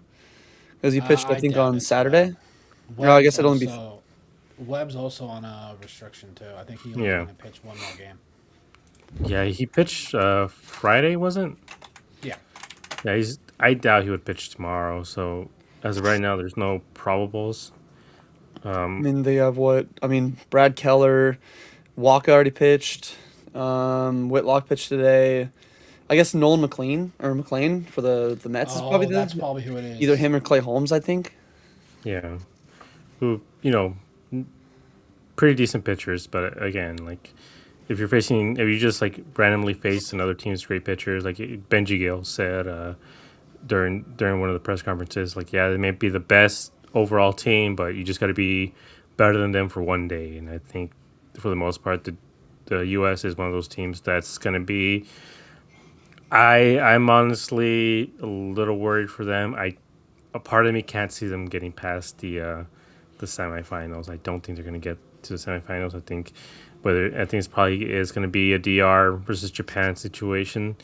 Because he pitched, I think, on Saturday. No, I guess it'll only be... Webb's also on a restriction, too. I think he only going to pitch one more game. Yeah, he pitched Friday, wasn't? Yeah. Yeah, I doubt he would pitch tomorrow, so as of right now, there's no probables. They have Brad Keller, Walker already pitched, Whitlock pitched today. I guess Nolan McLean for the Mets is probably that's probably who it is. Either him or Clay Holmes, I think. Yeah. Who, pretty decent pitchers, but again, if you just like randomly face another team's great pitchers, like Benji Gill said during one of the press conferences, like yeah, they may be the best overall team, but you just got to be better than them for one day. And I think for the most part, the U.S. is one of those teams that's going to be. I'm honestly a little worried for them. A part of me can't see them getting past the semifinals. I don't think they're going to get to the semifinals. I think it's probably is going to be a DR versus Japan situation.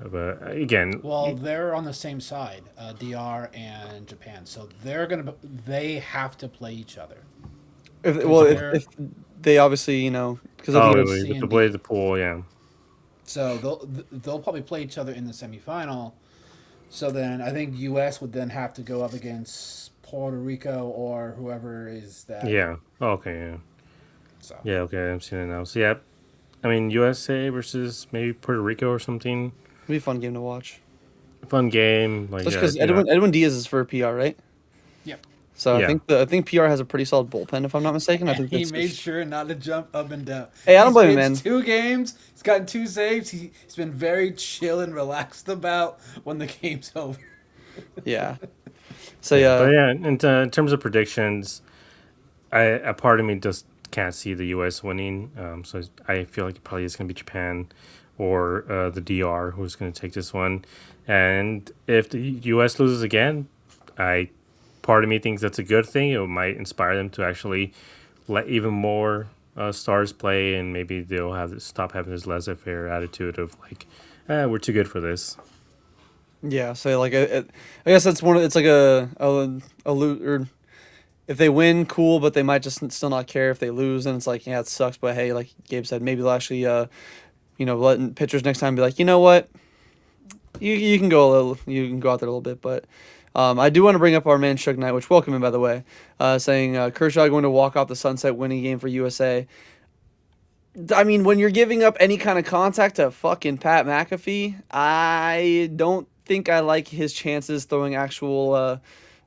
But again, Well, they're on the same side, DR and Japan, so they have to play each other. Well, 'Cause they're if they obviously, because I oh, think Group it's, C with the and way D. the pool, yeah, So they'll probably play each other in the semifinal. So then I think U.S. would then have to go up against Puerto Rico or whoever is that. yeah, oh, okay, yeah, So yeah, okay, I'm seeing it now. So yeah, I mean USA versus maybe Puerto Rico or something. it'll be a fun game to watch. Fun game, like Just because you know, Edwin Diaz is for PR, right? yep. So yeah, I think PR has a pretty solid bullpen, if I'm not mistaken. I And think he that's made sure not to jump up and down. Hey, I don't blame him, pitched man. 2 games. He's gotten 2 saves. He's been very chill and relaxed about when the game's over. Yeah. So but yeah, yeah. In terms of predictions, a part of me just can't see the U.S. winning. So I feel like it probably is going to be Japan or the DR who's going to take this one. And if the U.S. loses again, I part of me thinks that's a good thing. It might inspire them to actually let even more stars play, and maybe they'll stop having this laissez-faire attitude of like, we're too good for this. yeah. So like, I guess that's one. It's like or if they win, cool, but they might just still not care if they lose, and it's like, yeah, it sucks, but hey, like Gabe said, maybe they'll actually, letting pitchers next time be like, you know what, you can go a little, you can go out there a little bit, but. I do want to bring up our man Suge Knight, which welcome him by the way, saying Kershaw going to walk off the sunset winning game for USA. I mean, when you're giving up any kind of contact to fucking Pat McAfee, I don't think I like his chances throwing actual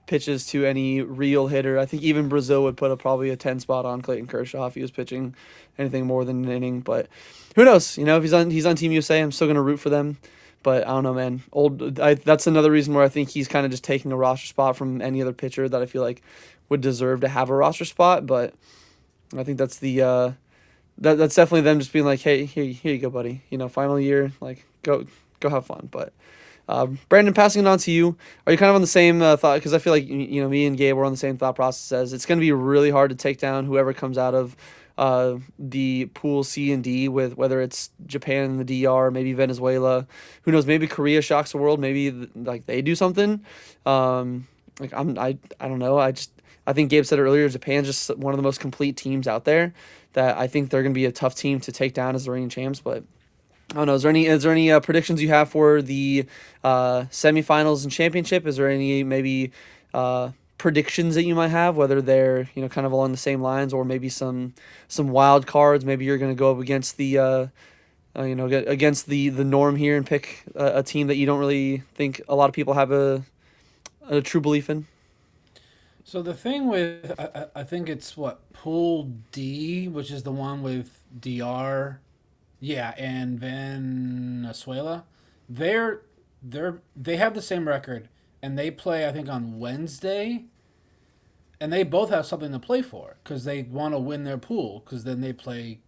pitches to any real hitter. I think even Brazil would put probably a 10 spot on Clayton Kershaw if he was pitching anything more than an inning. But who knows? If he's on Team USA, I'm still gonna root for them. But I don't know, man. That's another reason where I think he's kind of just taking a roster spot from any other pitcher that I feel like would deserve to have a roster spot. But I think that's that's definitely them just being like, hey, here you go, buddy. Final year, like go have fun. But Brandon, passing it on to you. Are you kind of on the same thought? Because I feel like me and Gabe were on the same thought process. As it's going to be really hard to take down whoever comes out of the pool C and D, with whether it's Japan and the DR, maybe Venezuela. Who knows? Maybe Korea shocks the world. Maybe like they do something. I don't know. I think Gabe said it earlier. Japan's just one of the most complete teams out there. That I think they're going to be a tough team to take down as the reigning champs. But I don't know. Is there any predictions you have for the semifinals and championship? Is there any maybe predictions that you might have, whether they're kind of along the same lines, or maybe some wild cards? Maybe you're going to go up against the against the norm here and pick a team that you don't really think a lot of people have a true belief in. So the thing with I think it's what Pool D, which is the one with DR, yeah, and Venezuela. They have the same record, and they play I think on Wednesday, and they both have something to play for because they want to win their pool because then they play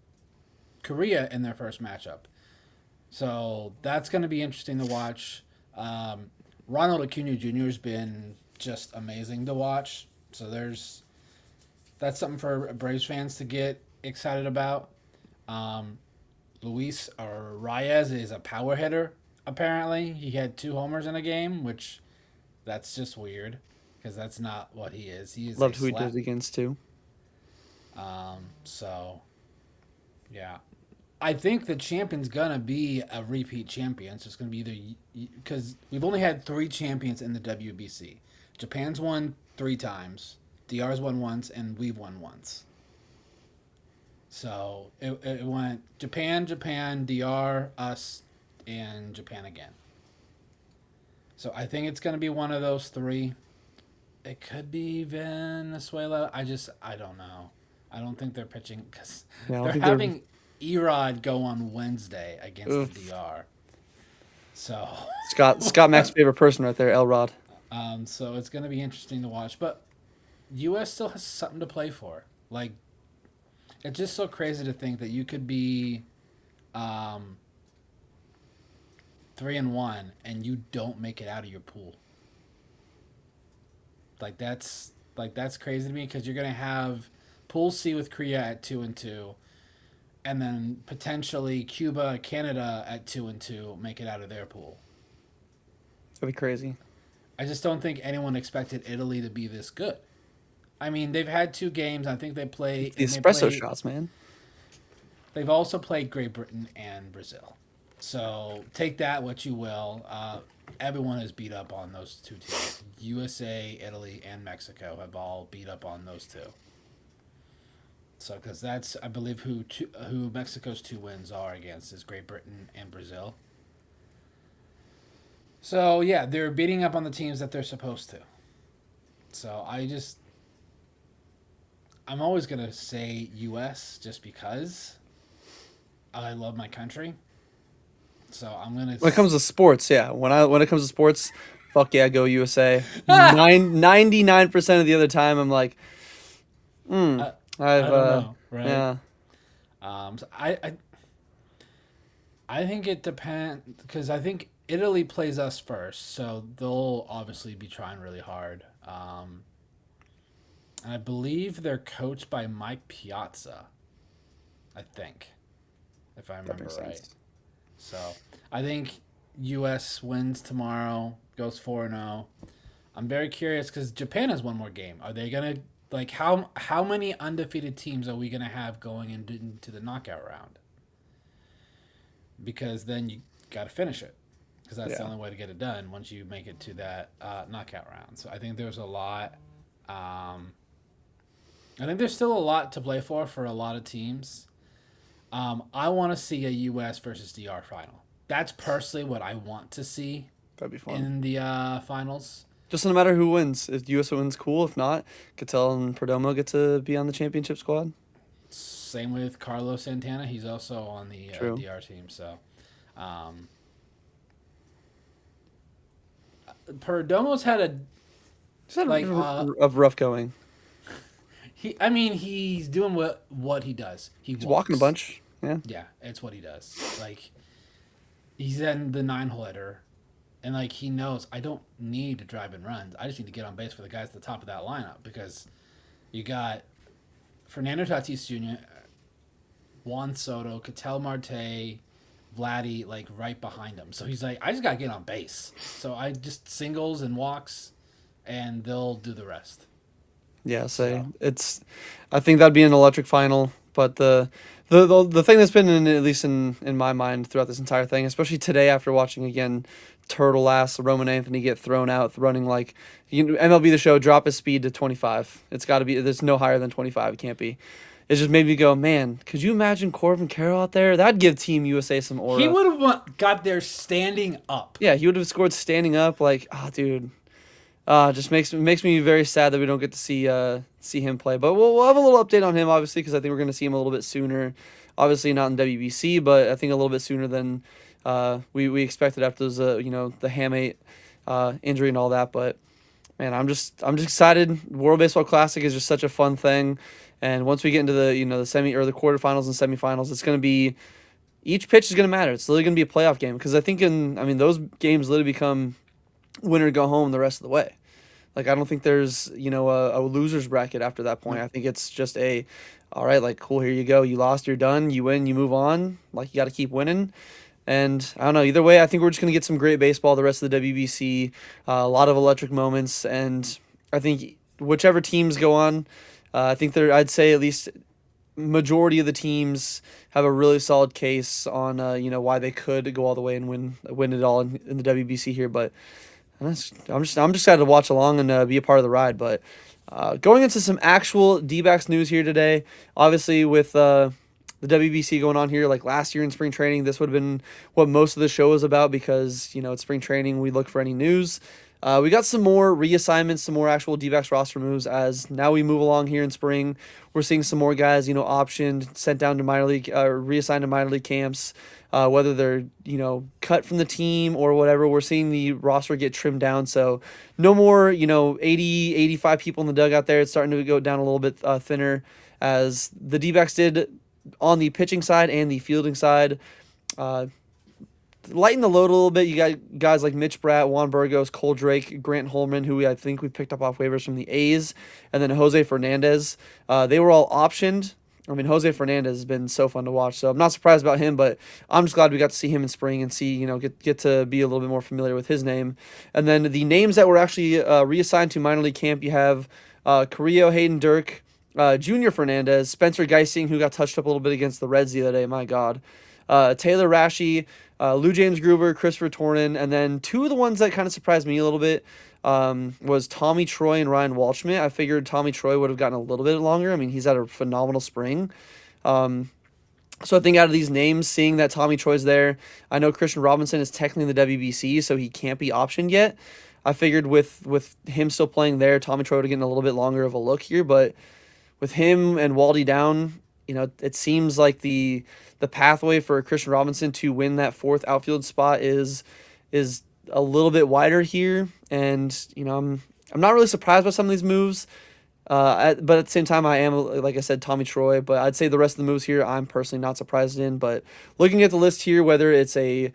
Korea in their first matchup. So that's going to be interesting to watch. Ronald Acuna Jr. has been just amazing to watch. So that's something for Braves fans to get excited about. Luis Arias is a power hitter. Apparently, he had 2 homers in a game, which that's just weird because that's not what he is. He is Loved a who he slap. did against too. So yeah, I think the champion's gonna be a repeat champion. So it's gonna be either because we've only had 3 champions in the WBC. Japan's won 3 times, DR's won once, and we've won once. So it went Japan, DR, us, and Japan again. So I think it's gonna be one of those 3. It could be Venezuela. I don't know. I don't think they're pitching because Yeah, I don't they're think having Erod go on Wednesday against Oof. the DR. So, Scott Mac's favorite person right there, Elrod. so it's going to be interesting to watch. But U.S. still has something to play for. Like, it's just so crazy to think that you could be 3-1 and you don't make it out of your pool. That's crazy to me because you're going to have Pool C with Korea at 2-2. And then potentially Cuba, Canada at 2-2 make it out of their pool. That'd be crazy. I just don't think anyone expected Italy to be this good. I mean, they've had 2 games. I think they play The espresso shots, man. They've also played Great Britain and Brazil. So take that what you will. Everyone is beat up on those 2 teams. USA, Italy, and Mexico have all beat up on those 2. So, because that's, I believe, who Mexico's 2 wins are against is Great Britain and Brazil. So, yeah, they're beating up on the teams that they're supposed to. So, I'm always going to say U.S. just because I love my country. So, I'm going to... When it comes to sports, yeah. When it comes to sports, fuck yeah, go USA. 99% of the other time, I'm like, I don't know, right? Yeah. So I think it depends because I think Italy plays us first, so they'll obviously be trying really hard. And I believe they're coached by Mike Piazza. I think, if I remember right. Sense. So I think U.S. wins tomorrow, goes 4-0. I'm very curious because Japan has one more game. Are they gonna? Like, how many undefeated teams are we going to have going into the knockout round? Because then you got to finish it. Because that's the only way to get it done once you make it to that knockout round. So I think there's a lot. I think there's still a lot to play for a lot of teams. I want to see a U.S. versus DR final. That's personally what I want to see. That'd be fun. In the finals. Just no matter who wins. If the US wins, cool. If not, Cattell and Perdomo get to be on the championship squad. Same with Carlos Santana. He's also on the DR team. So, Perdomo's had a rough going. He's doing what he does. He's walking a bunch. Yeah. Yeah, it's what he does. Like, he's in the 9-hole hitter. And, like, he knows I don't need to drive in runs. I just need to get on base for the guys at the top of that lineup because you got Fernando Tatis Jr., Juan Soto, Ketel Marte, Vladdy, like, right behind him. So he's like, I just got to get on base. So I just singles and walks, and they'll do the rest. Yeah, I think that'd be an electric final. But the thing that's been at least in my mind throughout this entire thing, especially today after watching again Turtle ass Roman Anthony get thrown out running like MLB The Show drop his speed to 25. It's got to be, there's no higher than 25. It can't be. It just made me go, man, could you imagine Corbin Carroll out there? That'd give Team USA some aura. He would have got there standing up. Yeah, he would have scored standing up. Like, dude. Just makes me very sad that we don't get to see him play. But we'll have a little update on him, obviously, because I think we're going to see him a little bit sooner. Obviously not in WBC, but I think a little bit sooner than we expected after those the hamate injury and all that. But man, I'm just excited. World Baseball Classic is just such a fun thing, and once we get into the semi or the quarterfinals and semifinals, it's going to be, each pitch is going to matter. It's literally going to be a playoff game because I think those games literally become winner go home the rest of the way. Like, I don't think there's, a loser's bracket after that point. I think it's just all right, like, cool, here you go. You lost, you're done. You win, you move on. Like, you got to keep winning. And I don't know. Either way, I think we're just going to get some great baseball the rest of the WBC. A lot of electric moments. And I think whichever teams go on, I think I'd say at least majority of the teams have a really solid case on, why they could go all the way and win it all in the WBC here. But I'm just excited to watch along and be a part of the ride. But going into some actual D-backs news here today, obviously with the WBC going on here, like last year in spring training, this would have been what most of the show is about because it's spring training. We look for any news. We got some more reassignments, some more actual D-backs roster moves as now we move along here in spring. We're seeing some more guys, optioned, sent down to minor league, reassigned to minor league camps, whether they're, cut from the team or whatever. We're seeing the roster get trimmed down. So no more, 80, 85 people in the dugout there. It's starting to go down a little bit thinner as the D-backs did on the pitching side and the fielding side. Lighten the load a little bit. You got guys like Mitch Bratt, Juan Burgos, Cole Drake, Grant Holman, who I think we picked up off waivers from the A's, and then Jose Fernandez. They were all optioned. I mean, Jose Fernandez has been so fun to watch, so I'm not surprised about him, but I'm just glad we got to see him in spring and see, get to be a little bit more familiar with his name. And then the names that were actually reassigned to minor league camp, you have Carrillo, Hayden Dirk, Junior Fernandez, Spencer Geising, who got touched up a little bit against the Reds the other day, my God. Taylor Rashi, Lou James Groover, Christopher Tornin, and then two of the ones that kind of surprised me a little bit was Tommy Troy and Ryan Walshmit. I figured Tommy Troy would have gotten a little bit longer. I mean, he's had a phenomenal spring. So I think out of these names, seeing that Tommy Troy's there, I know Christian Robinson is technically in the WBC, so he can't be optioned yet. I figured with him still playing there, Tommy Troy would have gotten a little bit longer of a look here, but with him and Waldy down, it seems like the pathway for Christian Robinson to win that fourth outfield spot is a little bit wider here, and I'm not really surprised by some of these moves, but at the same time I am, like I said, Tommy Troy. But I'd say the rest of the moves here I'm personally not surprised in. But looking at the list here, whether it's a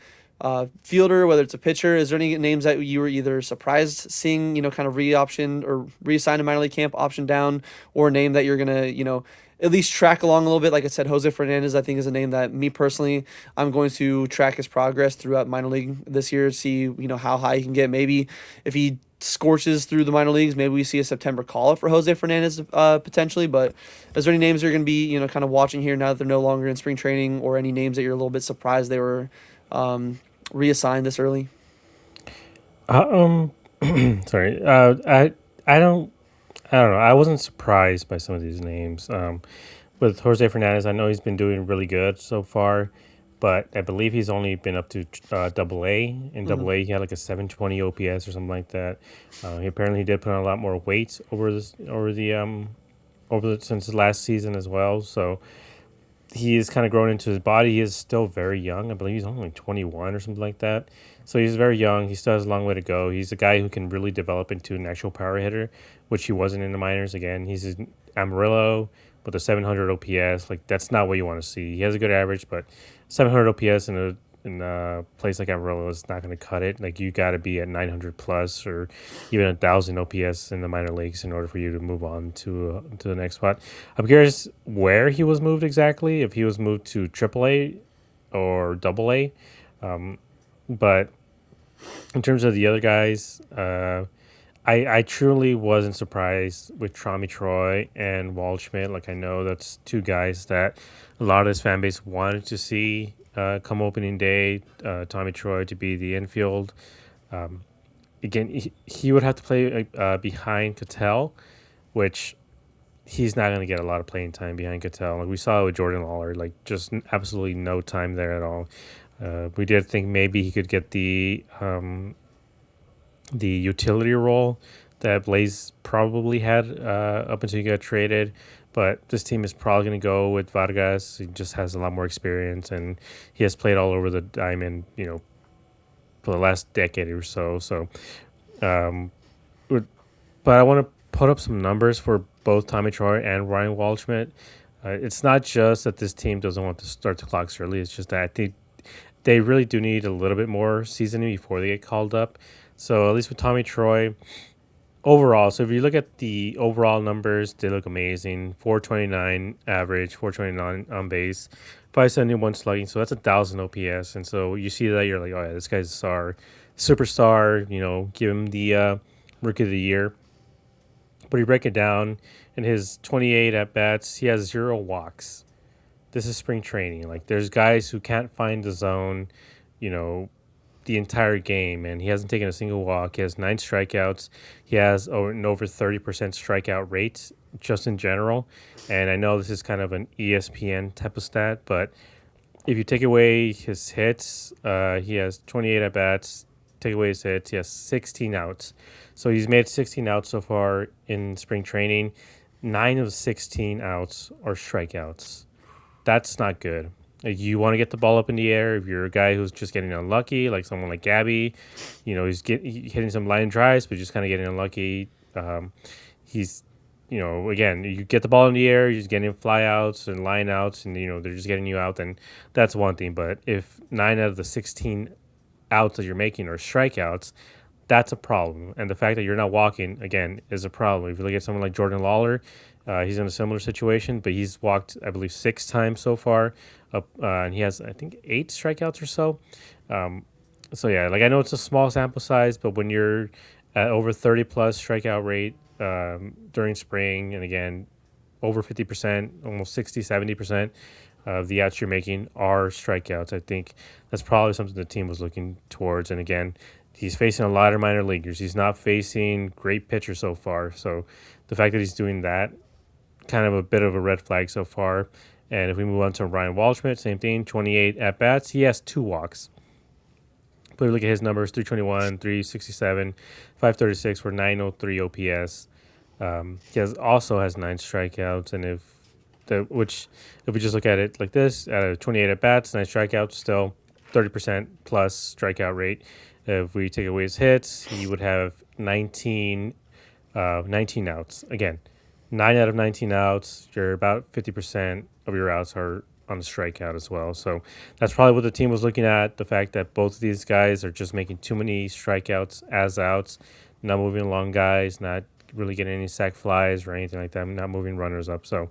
fielder, whether it's a pitcher, is there any names that you were either surprised seeing, kind of re-optioned or reassigned to minor league camp, option down, or a name that you're gonna, at least track along a little bit? Like I said, Jose Fernandez, I think, is a name that me personally, I'm going to track his progress throughout minor league this year, see, how high he can get. Maybe if he scorches through the minor leagues, maybe we see a September call-up for Jose Fernandez potentially. But is there any names you're going to be, kind of watching here now that they're no longer in spring training, or any names that you're a little bit surprised they were reassigned this early? Sorry. I don't know. I wasn't surprised by some of these names. With Jose Fernandez, I know he's been doing really good so far, but I believe he's only been up to Double A. In Double A, he had like a 720 OPS or something like that. He apparently did put on a lot more weight since last season as well. So he is kind of grown into his body. He is still very young. I believe he's only 21 or something like that. So he's very young. He still has a long way to go. He's a guy who can really develop into an actual power hitter, which he wasn't in the minors. Again, he's an Amarillo with a 700 OPS. Like, that's not what you want to see. He has a good average, but 700 OPS in a place like Amarillo is not going to cut it. Like, you got to be at 900 plus or even 1,000 OPS in the minor leagues in order for you to move on to the next spot. I'm curious where he was moved exactly, if he was moved to AAA or Double A. But in terms of the other guys, I truly wasn't surprised with Tommy Troy and Waldschmidt. Like, I know that's two guys that a lot of this fan base wanted to see come opening day. Tommy Troy to be the infield. Again, he would have to play behind Cattell, which he's not going to get a lot of playing time behind Cattell. Like we saw with Jordan Lawler, like just absolutely no time there at all. We did think maybe he could get the utility role that Blaze probably had up until he got traded. But this team is probably going to go with Vargas. He just has a lot more experience, and he has played all over the diamond, for the last decade or so. So, but I want to put up some numbers for both Tommy Troy and Ryan Waldschmidt. It's not just that this team doesn't want to start the clocks early. It's just that I think they really do need a little bit more seasoning before they get called up. So at least with Tommy Troy, overall, so if you look at the overall numbers, they look amazing. 429 average, 429 on base, 571 slugging. So that's 1,000 OPS. And so you see that, you're like, oh yeah, this guy's a star, superstar. Give him the Rookie of the Year. But you break it down, in his 28 at bats, he has 0 walks. This is spring training. Like, there's guys who can't find the zone, the entire game, and he hasn't taken a single walk. He has 9 strikeouts. He has an over 30% strikeout rate just in general. And I know this is kind of an ESPN type of stat, but if you take away his hits, he has 28 at-bats, take away his hits, he has 16 outs. So he's made 16 outs so far in spring training. 9 of 16 outs are strikeouts. That's not good. Like, you want to get the ball up in the air. If you're a guy who's just getting unlucky, like someone like Gabby, he's hitting some line drives, but just kind of getting unlucky. He's, again, you get the ball in the air, you're just getting fly outs and line outs, and, they're just getting you out, then that's one thing. But if 9 out of the 16 outs that you're making are strikeouts, that's a problem. And the fact that you're not walking, again, is a problem. If you look at someone like Jordan Lawler, he's in a similar situation, but he's walked, I believe, 6 times so far, and he has, I think, 8 strikeouts or so. So, yeah, like, I know it's a small sample size, but when you're at over 30-plus strikeout rate during spring, and, again, over 50%, almost 60, 70% of the outs you're making are strikeouts, I think that's probably something the team was looking towards. And, again, he's facing a lot of minor leaguers. He's not facing great pitchers so far. So the fact that he's doing that, kind of a bit of a red flag so far. And if we move on to Ryan Waldschmidt, same thing, 28 at-bats. He has 2 walks. But look at his numbers, 321, 367, 536 for 903 OPS. He also has 9 strikeouts. And if we just look at it like this, out of 28 at-bats, 9 strikeouts, still 30% plus strikeout rate. If we take away his hits, he would have 19 outs. Again, 9 out of 19 outs, you're about 50% of your outs are on the strikeout as well. So that's probably what the team was looking at, the fact that both of these guys are just making too many strikeouts as outs, not moving along guys, not really getting any sac flies or anything like that, not moving runners up. So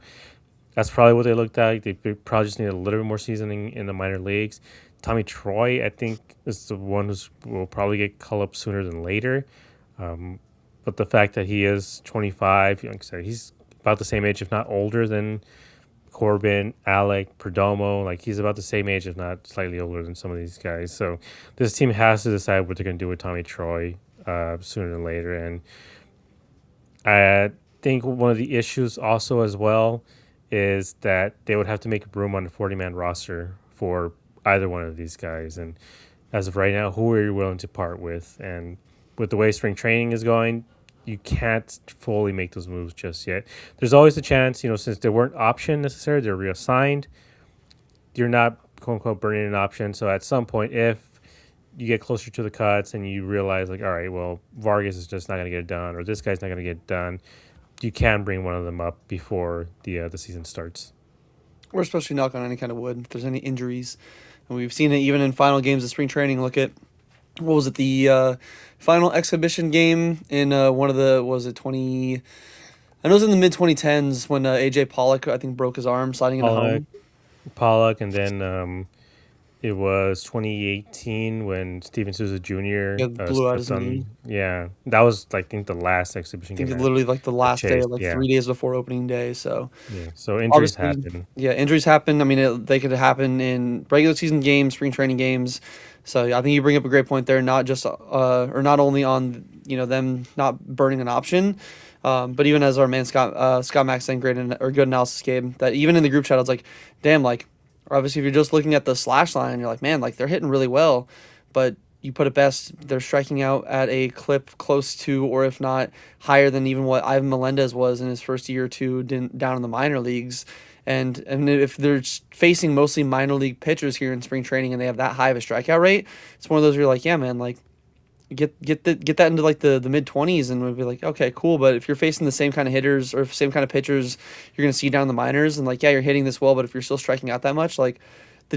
that's probably what they looked at. They probably just need a little bit more seasoning in the minor leagues. Tommy Troy, I think, is the one who will probably get called up sooner than later. But the fact that he is 25, like I said, he's about the same age, if not older, than Corbin, Alec, Perdomo. Like, he's about the same age, if not slightly older than some of these guys. So this team has to decide what they're going to do with Tommy Troy sooner than later. And I think one of the issues also as well is that they would have to make room on the 40-man roster for either one of these guys. And as of right now, who are you willing to part with? And with the way spring training is going, you can't fully make those moves just yet. There's always a chance, since they weren't option necessarily, they're reassigned. You're not, quote unquote, burning an option. So at some point, if you get closer to the cuts and you realize, like, all right, well, Vargas is just not going to get it done, or this guy's not going to get it done, you can bring one of them up before the season starts. Or especially knock on any kind of wood if there's any injuries. And we've seen it even in final games of spring training. Look at, what was it, the final exhibition game in one of the, was it 20, I know it was in the mid-2010s when A.J. Pollock, I think, broke his arm sliding into home. Pollock, and then it was 2018 when Steven Souza Jr. Blew out his knee. Yeah, that was, I think, the last exhibition game. I think literally like the last day, like 3 days before opening day. So yeah, so injuries happen. Yeah, injuries happen. I mean, they could happen in regular season games, spring training games. So I think you bring up a great point there. Not just or not only on them not burning an option, but even as our man Scott Max saying good analysis, Gabe, that even in the group chat I was like, damn, like, obviously if you're just looking at the slash line, you're like, man, like, they're hitting really well, but you put it best, they're striking out at a clip close to, or if not higher than even what Ivan Melendez was in his first year or two down in the minor leagues. And if they're facing mostly minor league pitchers here in spring training and they have that high of a strikeout rate, it's one of those where you're like, yeah, man, like, get that into like the mid-20s and we'll be like, okay, cool. But if you're facing the same kind of hitters or same kind of pitchers you're going to see down in the minors, and like, yeah, you're hitting this well, but if you're still striking out that much, like,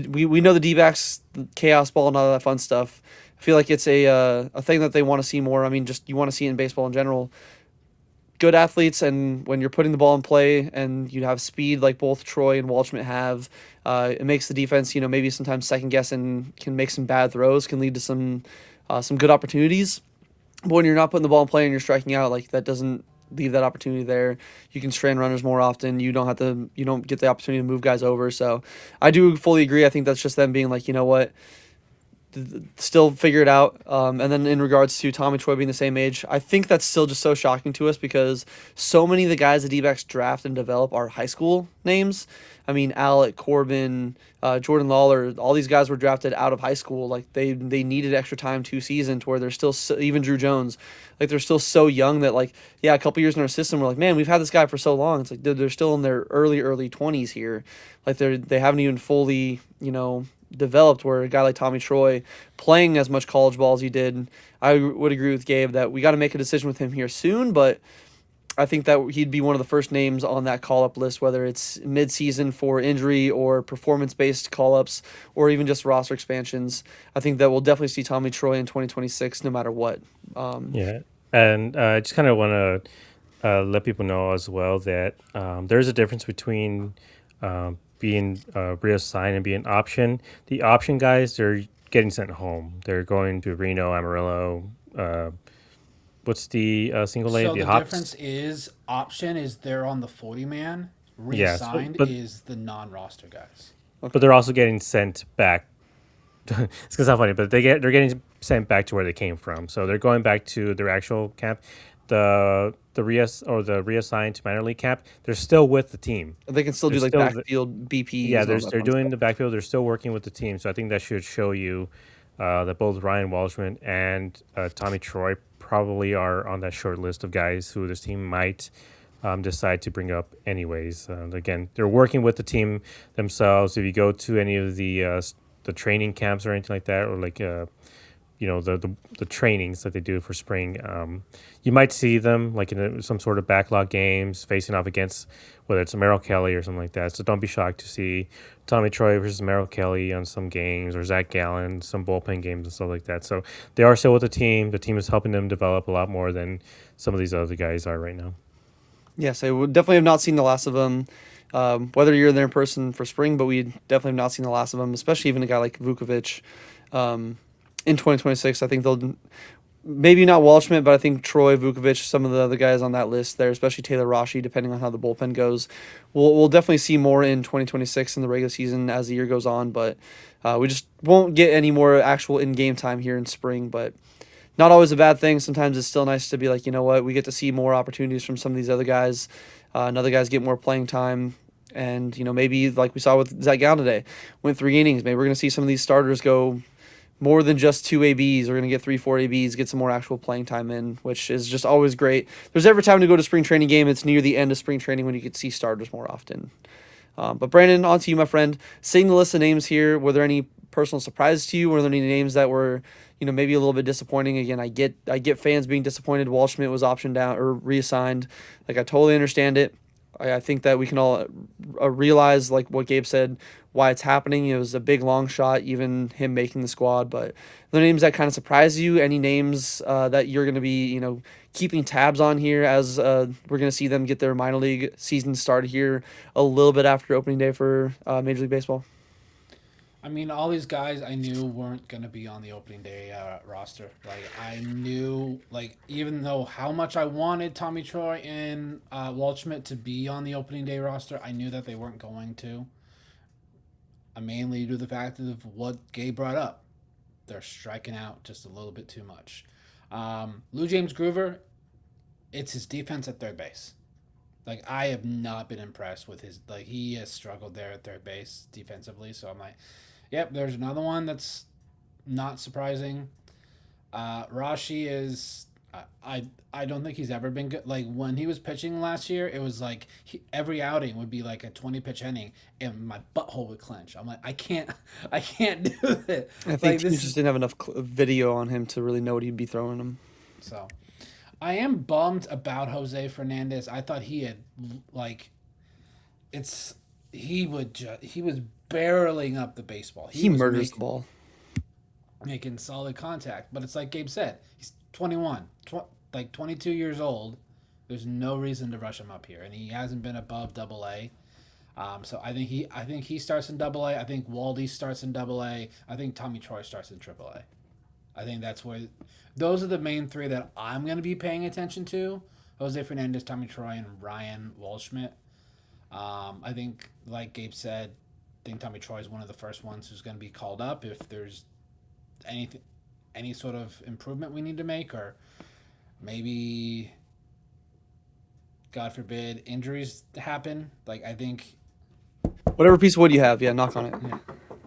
we know the D-backs, the chaos ball and all that fun stuff. I feel like it's a thing that they want to see more. I mean, just you want to see in baseball in general. Good athletes, and when you're putting the ball in play and you have speed like both Troy and Waldschmidt have, it makes the defense, maybe sometimes second guess and can make some bad throws, can lead to some good opportunities. But when you're not putting the ball in play and you're striking out, like, that doesn't leave that opportunity there. You can strand runners more often. You don't get the opportunity to move guys over. So I do fully agree. I think that's just them being like, you know what, still figure it out. And then in regards to Tommy Troy being the same age, I think that's still just so shocking to us because so many of the guys the D-backs draft and develop are high school names. I mean, Alec, Corbin, Jordan Lawler, all these guys were drafted out of high school. Like they needed extra time 2 seasons where they're still even Drew Jones, like they're still so young that like yeah, a couple years in our system we're like, man, we've had this guy for so long. It's like they're still in their early 20s here, like they haven't even fully developed. Where a guy like Tommy Troy playing as much college ball as he did, I would agree with Gabe that we got to make a decision with him here soon, but I think that he'd be one of the first names on that call-up list, whether it's mid-season for injury or performance-based call-ups or even just roster expansions. I think that we'll definitely see Tommy Troy in 2026 no matter what. Yeah, and I just kind of want to let people know as well that there's a difference between being reassigned and being option. The option guys, they're getting sent home. They're going to Reno, Amarillo. What's the single A? So The the Hops? difference is option is they're on the 40-man. Yes, Reassigned but is the non-roster guys. but they're also getting sent back. It's gonna sound funny, but they're getting sent back to where they came from. So they're going back to their actual camp. The reassigned to minor league camp, they're still with the team. They can still They're do like still backfield BPs. Yeah, and all that they're fun doing stuff. the backfield. They're still working with the team. So I think that should show you that both Ryan Walshman and Tommy Troy probably are on that short list of guys who this team might decide to bring up anyways. Again, they're working with the team themselves. If you go to any of the training camps or anything like that, or like the trainings that they do for spring, you might see them like in some sort of backlog games facing off against whether it's Merrill Kelly or something like that. So don't be shocked to see Tommy Troy versus Merrill Kelly on some games, or Zach Gallen, some bullpen games and stuff like that. So they are still with the team. The team is helping them develop a lot more than some of these other guys are right now. Yes, I would definitely have not seen the last of them. Whether you're there in person for spring, but we definitely have not seen the last of them, especially even a guy like Vukovic. In 2026, I think they'll maybe not Walshman, but I think Troy, Vukovic, some of the other guys on that list there, especially Taylor Rashi, depending on how the bullpen goes. We'll definitely see more in 2026 in the regular season as the year goes on, but we just won't get any more actual in-game time here in spring, but not always a bad thing. Sometimes it's still nice to be like, you know what, we get to see more opportunities from some of these other guys. And other guys get more playing time. And, maybe like we saw with Zach Gallen today, went 3 innings. Maybe we're going to see some of these starters go more than just 2 ABs. We're going to get 3-4 ABs, get some more actual playing time in, which is just always great. If there's ever time to go to spring training game, it's near the end of spring training when you could see starters more often. But Brandon, on to you, my friend. Seeing the list of names here, were there any personal surprises to you? Were there any names that were, maybe a little bit disappointing? Again, I get fans being disappointed. Waldschmidt was optioned down or reassigned. Like, I totally understand it. I think that we can all realize, like what Gabe said, why it's happening. It was a big long shot, even him making the squad. But the names that kind of surprise you, any names that you're going to be, keeping tabs on here as we're going to see them get their minor league season started here a little bit after opening day for Major League Baseball? I mean, all these guys I knew weren't going to be on the opening day roster. Like, I knew, even though how much I wanted Tommy Troy and Waldschmidt to be on the opening day roster, I knew that they weren't going to. Mainly due to the fact of what Gabe brought up. They're striking out just a little bit too much. Lou James Groover, it's his defense at third base. I have not been impressed with his, he has struggled there at third base defensively. So I'm like, yep, there's another one that's not surprising. Rashi is, I don't think he's ever been good. When he was pitching last year, it was every outing would be like a 20-pitch inning, and my butthole would clench. I'm like, I can't do it. I think he just didn't have enough video on him to really know what he'd be throwing him. So, I am bummed about Jose Fernandez. I thought he had he was barreling up the baseball. He murders the ball, making solid contact. But it's like Gabe said, he's 21, 22 years old. There's no reason to rush him up here, and he hasn't been above Double-A. So I think he starts in Double-A. I think Waldy starts in Double-A. I think Tommy Troy starts in Triple-A. I think that's where those are the main 3 that I'm going to be paying attention to: Jose Fernandez, Tommy Troy, and Ryan Waldschmidt. I think, like Gabe said, I think Tommy Troy is one of the first ones who's going to be called up if there's anything, any sort of improvement we need to make, or maybe, God forbid, injuries happen. Like I think, Whatever piece of wood you have, yeah, knock on it. yeah,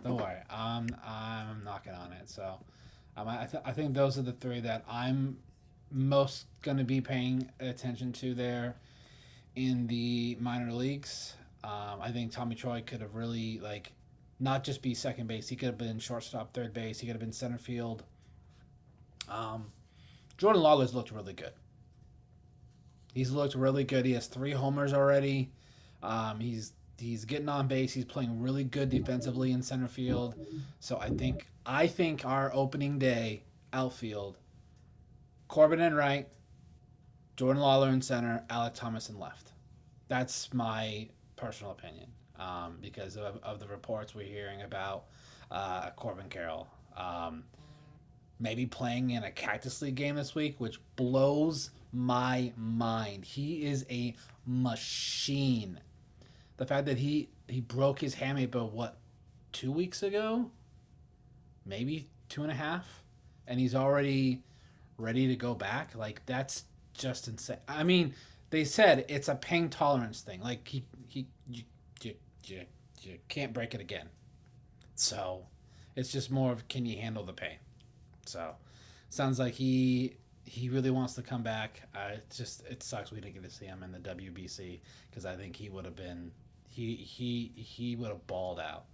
don't worry, I'm knocking on it. So, I think those are the three that I'm most going to be paying attention to there in the minor leagues. I think Tommy Troy could have really like not just be second base. He could have been shortstop, third base. He could have been center field. Um, Jordan Lawler's looked really good. He's looked really good. He has 3 homers already. He's getting on base. He's playing really good defensively in center field. So I think our opening day outfield, Corbin in right, Jordan Lawler in center, Alec Thomas in left. That's my personal opinion, because of the reports we're hearing about Corbin Carroll. Maybe playing in a Cactus League game this week, which blows my mind. He is a machine. The fact that he broke his hamate about what, 2 weeks ago, maybe 2.5, and he's already ready to go back. Like that's just insane. I mean, they said it's a pain tolerance thing. Like you can't break it again. So it's just more of, can you handle the pain? So sounds like he really wants to come back. It sucks we didn't get to see him in the WBC, because I think he would have been he would have balled out.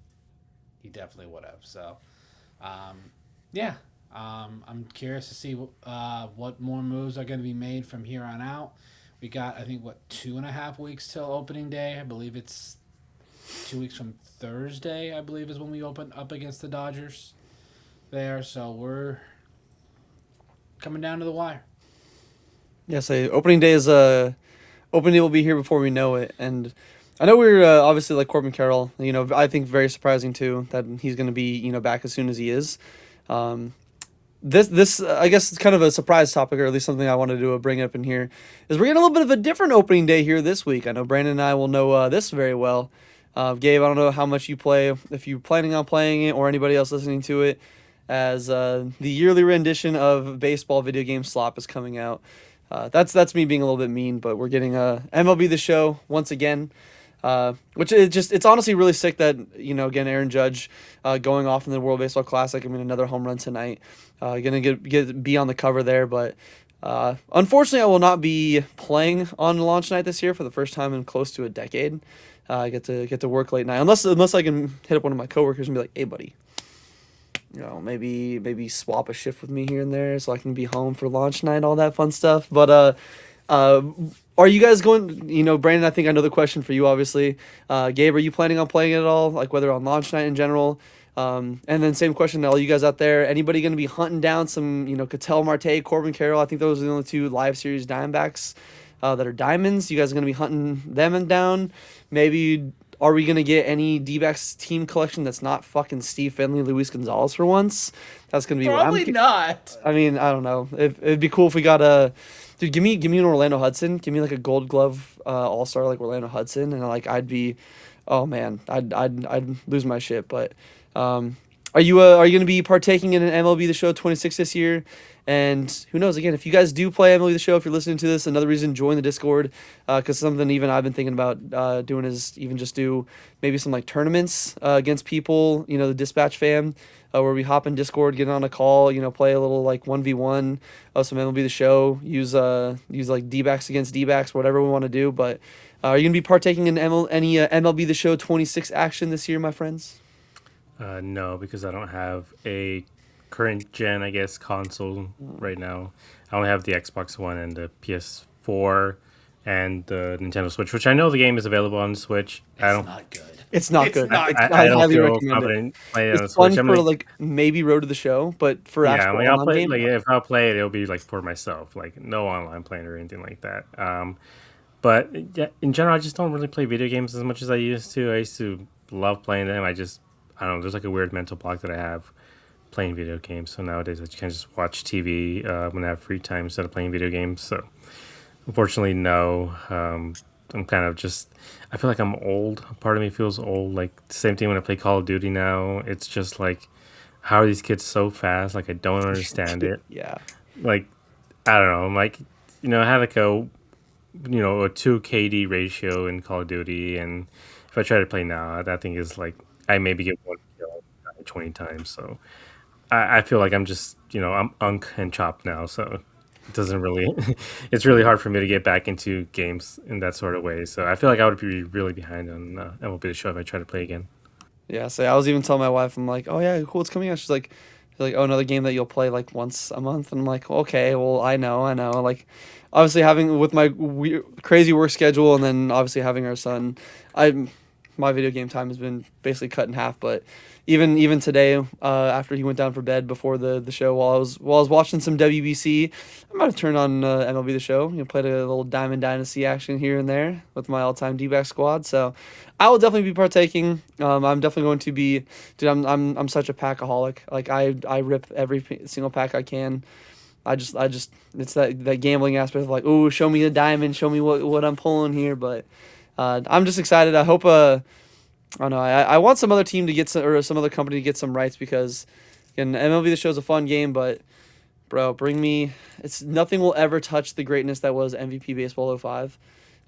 He definitely would have. So yeah. I'm curious to see what more moves are going to be made from here on out. We got, I think, 2.5 weeks till opening day. I believe it's 2 weeks from Thursday, I believe, is when we open up against the Dodgers there. So we're coming down to the wire. Yes, opening day opening day will be here before we know it, and I know we're obviously like Corbin Carroll. I think very surprising too that he's going to be back as soon as he is. This I guess it's kind of a surprise topic, or at least something I wanted to bring up in here, is we're getting a little bit of a different opening day here this week. I know Brandon and I will know this very well. Gabe, I don't know how much you play, if you're planning on playing it, or anybody else listening to it, as the yearly rendition of baseball video game Slop is coming out. That's me being a little bit mean, but we're getting MLB The Show once again. Which it's honestly really sick that, again, Aaron Judge going off in the World Baseball Classic. I mean, another home run tonight. Gonna be on the cover there, but unfortunately, I will not be playing on launch night this year for the first time in close to a decade. I get to work late night, unless I can hit up one of my coworkers and be like, "Hey, buddy, maybe swap a shift with me here and there, so I can be home for launch night, all that fun stuff." But are you guys going, Brandon, I think I know the question for you, obviously. Gabe, are you planning on playing it at all, like whether on launch night in general? And then same question to all you guys out there. Anybody going to be hunting down some, Ketel Marte, Corbin Carroll? I think those are the only 2 live series Diamondbacks that are diamonds. You guys are going to be hunting them down. Maybe are we going to get any D-backs team collection that's not fucking Steve Finley, Luis Gonzalez for once? That's going to be Probably not. I mean, I don't know. It'd be cool if we got a... Dude, give me an Orlando Hudson. Give me like a Gold Glove All-Star like Orlando Hudson, and like I'd be, oh man, I'd lose my shit. But are you going to be partaking in an MLB The Show 26 this year? And who knows? Again, if you guys do play MLB The Show, if you're listening to this, another reason, join the Discord, because something even I've been thinking about doing is even just do maybe some like tournaments against people, the Dispatch fam. Where we hop in Discord, get on a call, play a little like 1v1 of some MLB The Show, use like D-backs against D-backs, whatever we want to do. But are you going to be partaking in any MLB The Show 26 action this year, my friends? No, because I don't have a current gen, I guess, console right now. I only have the Xbox One and the PS4 and the Nintendo Switch, which I know the game is available on the Switch. Not good. It's not good. I don't highly feel recommend confident playing it on the It's Switch. fun for like maybe Road to the Show, but for yeah, actual like I'll online play game, like if I'll play it, it'll be like for myself, like no online playing or anything like that. But yeah, in general, I just don't really play video games as much as I used to. I used to love playing them. I don't know. There's like a weird mental block that I have playing video games. So nowadays, I can just watch TV when I have free time instead of playing video games. So unfortunately, no. I'm kind of just, I feel like I'm old. Part of me feels old. Like the same thing when I play Call of Duty now. It's just like, how are these kids so fast? Like I don't understand it. Yeah. Like I don't know. Like I had like a 2 KD ratio in Call of Duty, and if I try to play now, that thing is like I maybe get one kill 20 times. So I feel like I'm just I'm unk and chopped now. So it doesn't really it's really hard for me to get back into games in that sort of way. So I feel like I would be really behind on MLB The Show if I try to play again. Yeah, so I was even telling my wife, I'm like, oh yeah, cool, it's coming out. She's like, oh, another game that you'll play like once a month. And I'm like, okay, well, I know. Like, obviously having with my crazy work schedule, and then obviously having our son, my video game time has been basically cut in half. But even today, after he went down for bed before the show, while I was watching some WBC, I might have turned on MLB The Show. Played a little Diamond Dynasty action here and there with my all-time D-back squad. So I will definitely be partaking. I'm definitely going to be, dude. I'm such a packaholic. Like I rip every single pack I can. I just it's that gambling aspect of like, oh, show me a diamond, show me what I'm pulling here. But I'm just excited. I hope I don't know. I want some other team to get some, or some other company to get some rights, because again, MLB The Show is a fun game, but bro, bring me. It's nothing will ever touch the greatness that was MVP Baseball '05.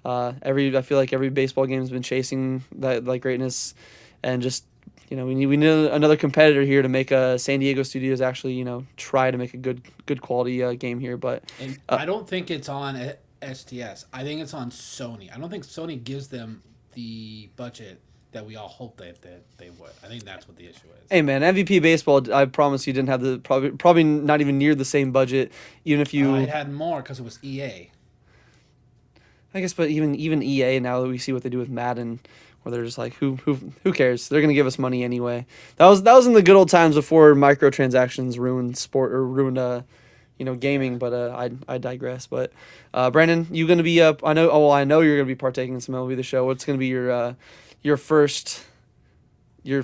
I feel like every baseball game has been chasing that like greatness, and just we need another competitor here to make San Diego Studios actually try to make a good quality game here. But And I don't think it's on STS. I think it's on Sony. I don't think Sony gives them the budget that we all hope that they would. I think that's what the issue is. hey man, MVP Baseball, I promise you didn't have the probably not even near the same budget, even if you. It had more because it was EA. I guess, but even EA, now that we see what they do with Madden, where they're just like, who cares? They're gonna give us money anyway. That was in the good old times before microtransactions ruined sport, or ruined gaming. But I digress. But Brandon, you gonna be up? I know. Oh, I know you're gonna be partaking in some MLB The Show. What's gonna be your first your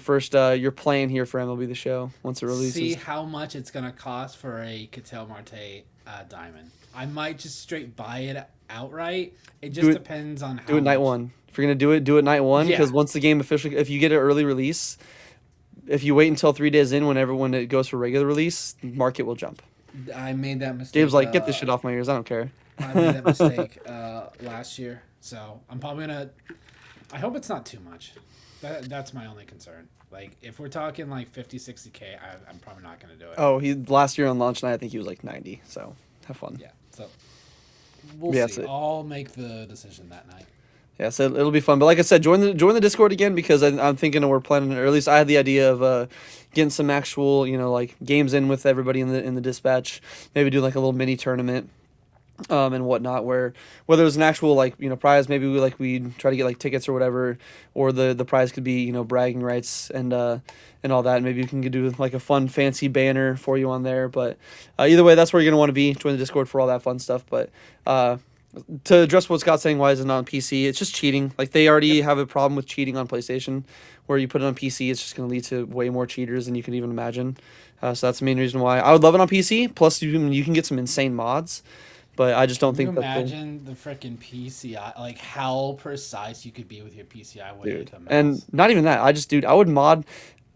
plan here for MLB The Show once it releases? See how much it's gonna cost for a Ketel Marte diamond. I might just straight buy it outright. It just depends on how. Do it night one. If you're gonna do it night one, because once the game officially, if you get an early release, if you wait until 3 days in, when it goes for regular release, the market will jump. I made that mistake. Gabe's like, get this shit off my ears. I don't care. I made that mistake last year, so I'm probably gonna. I hope it's not too much. That's my only concern. Like, if we're talking like 50, 60K, I'm probably not gonna do it. Oh, he last year on launch night, I think he was like 90. So have fun. Yeah. So we'll see. I'll make the decision that night. Yeah, so it'll be fun. But like I said, join the Discord again, because I'm thinking we're planning, or at least I had the idea of getting some actual like games in with everybody in the dispatch. Maybe do like a little mini tournament, and whatnot, where whether it was an actual prize, maybe we try to get like tickets or whatever, or the prize could be bragging rights and all that. Maybe you can do like a fun fancy banner for you on there. But either way, that's where you're gonna want to be. Join the Discord for all that fun stuff. But to address what Scott's saying, why is it not on PC? It's just cheating. Like, they already have a problem with cheating on PlayStation, where you put it on PC, it's just going to lead to way more cheaters than you can even imagine. So that's the main reason why I would love it on PC. Plus, you can get some insane mods, but I just don't think that. Imagine the freaking PCI, like how precise you could be with your PCI with the mouse. And not even that. I would mod.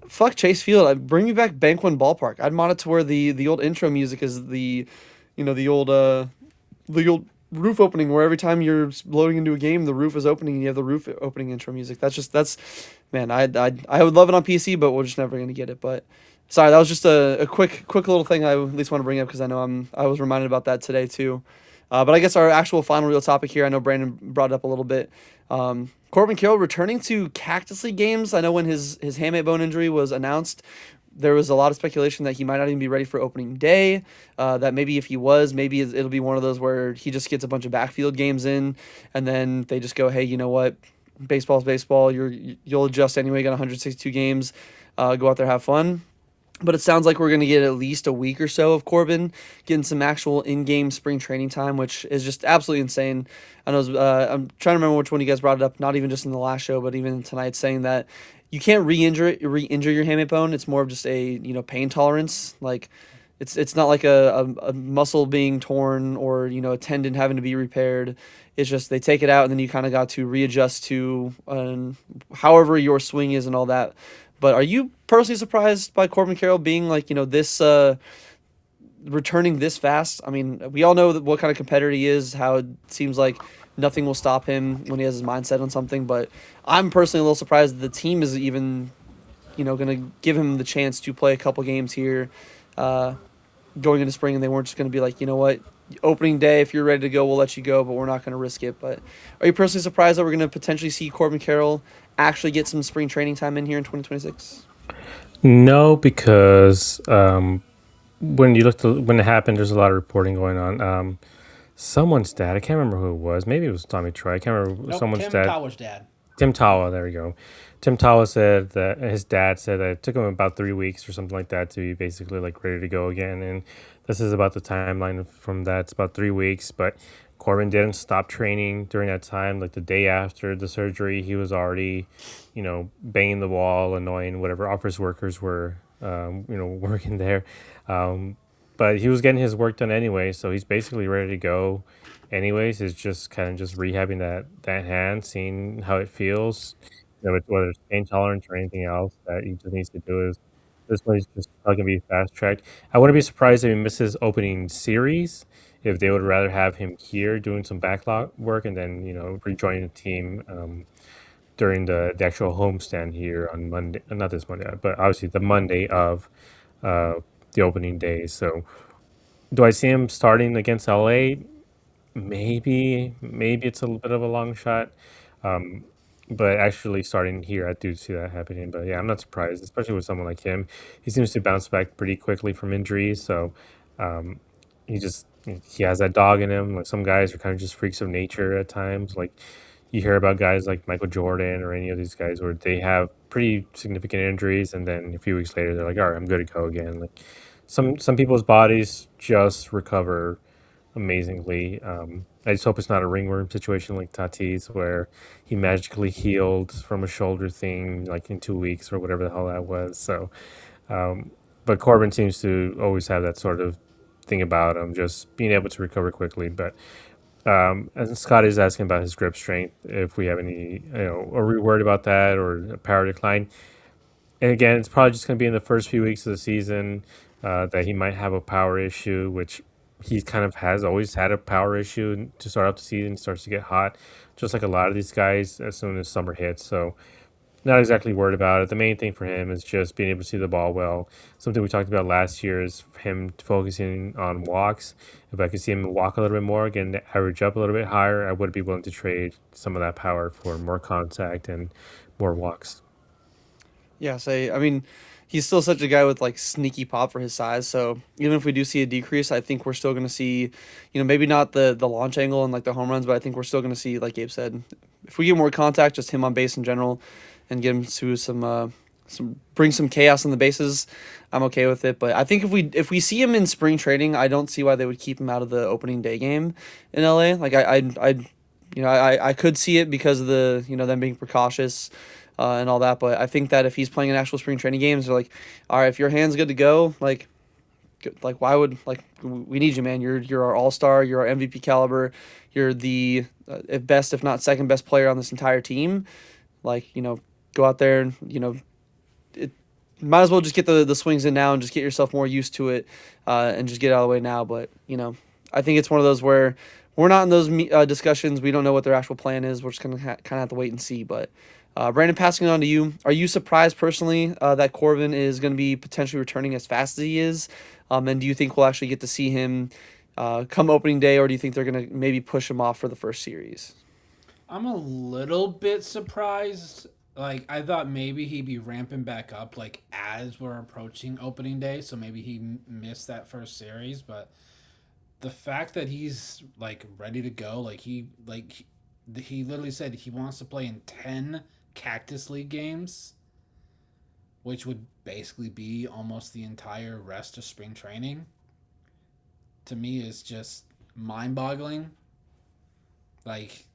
Fuck Chase Field. Bring me back Bank One Ballpark. I'd mod it to where the old intro music is the old roof opening, where every time you're loading into a game, the roof is opening and you have the roof opening intro music. Man, I would love it on PC, but we're just never gonna get it. But sorry, that was just a quick little thing I at least want to bring up, because I know I was reminded about that today too. But I guess our actual final real topic here, I know Brandon brought it up a little bit. Corbin Carroll returning to Cactus League games. I know when his hamate bone injury was announced, there was a lot of speculation that he might not even be ready for opening day. That maybe if he was, maybe it'll be one of those where he just gets a bunch of backfield games in, and then they just go, hey, you know what? Baseball's baseball. You'll adjust anyway. Got 162 games. Go out there, have fun. But it sounds like we're going to get at least a week or so of Corbin getting some actual in-game spring training time, which is just absolutely insane. I know I'm trying to remember which one you guys brought it up, not even just in the last show, but even tonight, saying that you can't re-injure your hamate bone. It's more of just a pain tolerance. Like, it's not like a muscle being torn, or a tendon having to be repaired. It's just they take it out, and then you kind of got to readjust to however your swing is and all that. But are you personally surprised by Corbin Carroll being like, this returning this fast? I mean, we all know what kind of competitor he is, how it seems like nothing will stop him when he has his mindset on something. But I'm personally a little surprised that the team is even, going to give him the chance to play a couple games here uh, going into spring, and they weren't just going to be like, you know what, opening day, if you're ready to go, we'll let you go, but we're not going to risk it. But are you personally surprised that we're going to potentially see Corbin Carroll actually get some spring training time in here in 2026? No, because when you when it happened, there's a lot of reporting going on. Someone's dad, I can't remember who it was. Maybe it was Tommy Troy. I can't remember Nope, someone's Tim dad. Tower's dad. Tim Tawa, there we go. Tim Tawa said that his dad said that it took him about 3 weeks or something like that to be basically like ready to go again. And this is about the timeline from that. It's about 3 weeks, but Corbin didn't stop training during that time. Like the day after the surgery, he was already, banging the wall, annoying whatever office workers were, working there. But he was getting his work done anyway, so he's basically ready to go. Anyways, it's just kind of just rehabbing that hand, seeing how it feels. Whether it's pain tolerance or anything else that he just needs to do is this one is just probably gonna be fast tracked. I wouldn't be surprised if he misses opening series if they would rather have him here doing some backlog work and then rejoining the team during the actual homestand here on Monday, not this Monday, but obviously the Monday of uh, the opening day. So, do I see him starting against LA? Maybe it's a little bit of a long shot. Um, but actually starting here, I do see that happening. But yeah, I'm not surprised, especially with someone like him. He seems to bounce back pretty quickly from injuries. So um, he has that dog in him. Like some guys are kind of just freaks of nature at times. Like you hear about guys like Michael Jordan or any of these guys where they have pretty significant injuries, and then a few weeks later they're like, all right, I'm good to go again. Like some people's bodies just recover amazingly. I just hope it's not a ringworm situation like Tatis, where he magically healed from a shoulder thing like in 2 weeks or whatever the hell that was. So, um, but Corbin seems to always have that sort of thing about him, just being able to recover quickly. But and Scott is asking about his grip strength, if we have any, are we worried about that or a power decline? And again, it's probably just going to be in the first few weeks of the season that he might have a power issue, which he kind of has always had a power issue to start off the season. Starts to get hot, just like a lot of these guys as soon as summer hits. So not exactly worried about it. The main thing for him is just being able to see the ball well. Something we talked about last year is him focusing on walks. If I could see him walk a little bit more, getting the average up a little bit higher, I would be willing to trade some of that power for more contact and more walks. Yeah, I mean, he's still such a guy with like sneaky pop for his size. So even if we do see a decrease, I think we're still going to see, maybe not the launch angle and like the home runs, but I think we're still going to see, like Gabe said, if we get more contact, just him on base in general, and get him to some bring some chaos on the bases, I'm okay with it. But I think if we see him in spring training, I don't see why they would keep him out of the opening day game in LA. Like I could see it because of the them being precautious and all that. But I think that if he's playing in actual spring training games, they're like, all right, if your hand's good to go, like why would like we need you, man? You're our all star. You're our MVP caliber. You're the at best, if not second best player on this entire team. Like go out there and it might as well just get the swings in now and just get yourself more used to it and just get out of the way now. But I think it's one of those where we're not in those discussions. We don't know what their actual plan is. We're just gonna kind of have to wait and see. But Brandon, passing it on to you. Are you surprised personally that Corbin is going to be potentially returning as fast as he is? And do you think we'll actually get to see him come opening day, or do you think they're going to maybe push him off for the first series? I'm a little bit surprised. Like I thought maybe he'd be ramping back up like as we're approaching opening day, so maybe he missed that first series. But the fact that he's like ready to go, he literally said he wants to play in 10 Cactus League games, which would basically be almost the entire rest of spring training. To me, is just mind-boggling. Like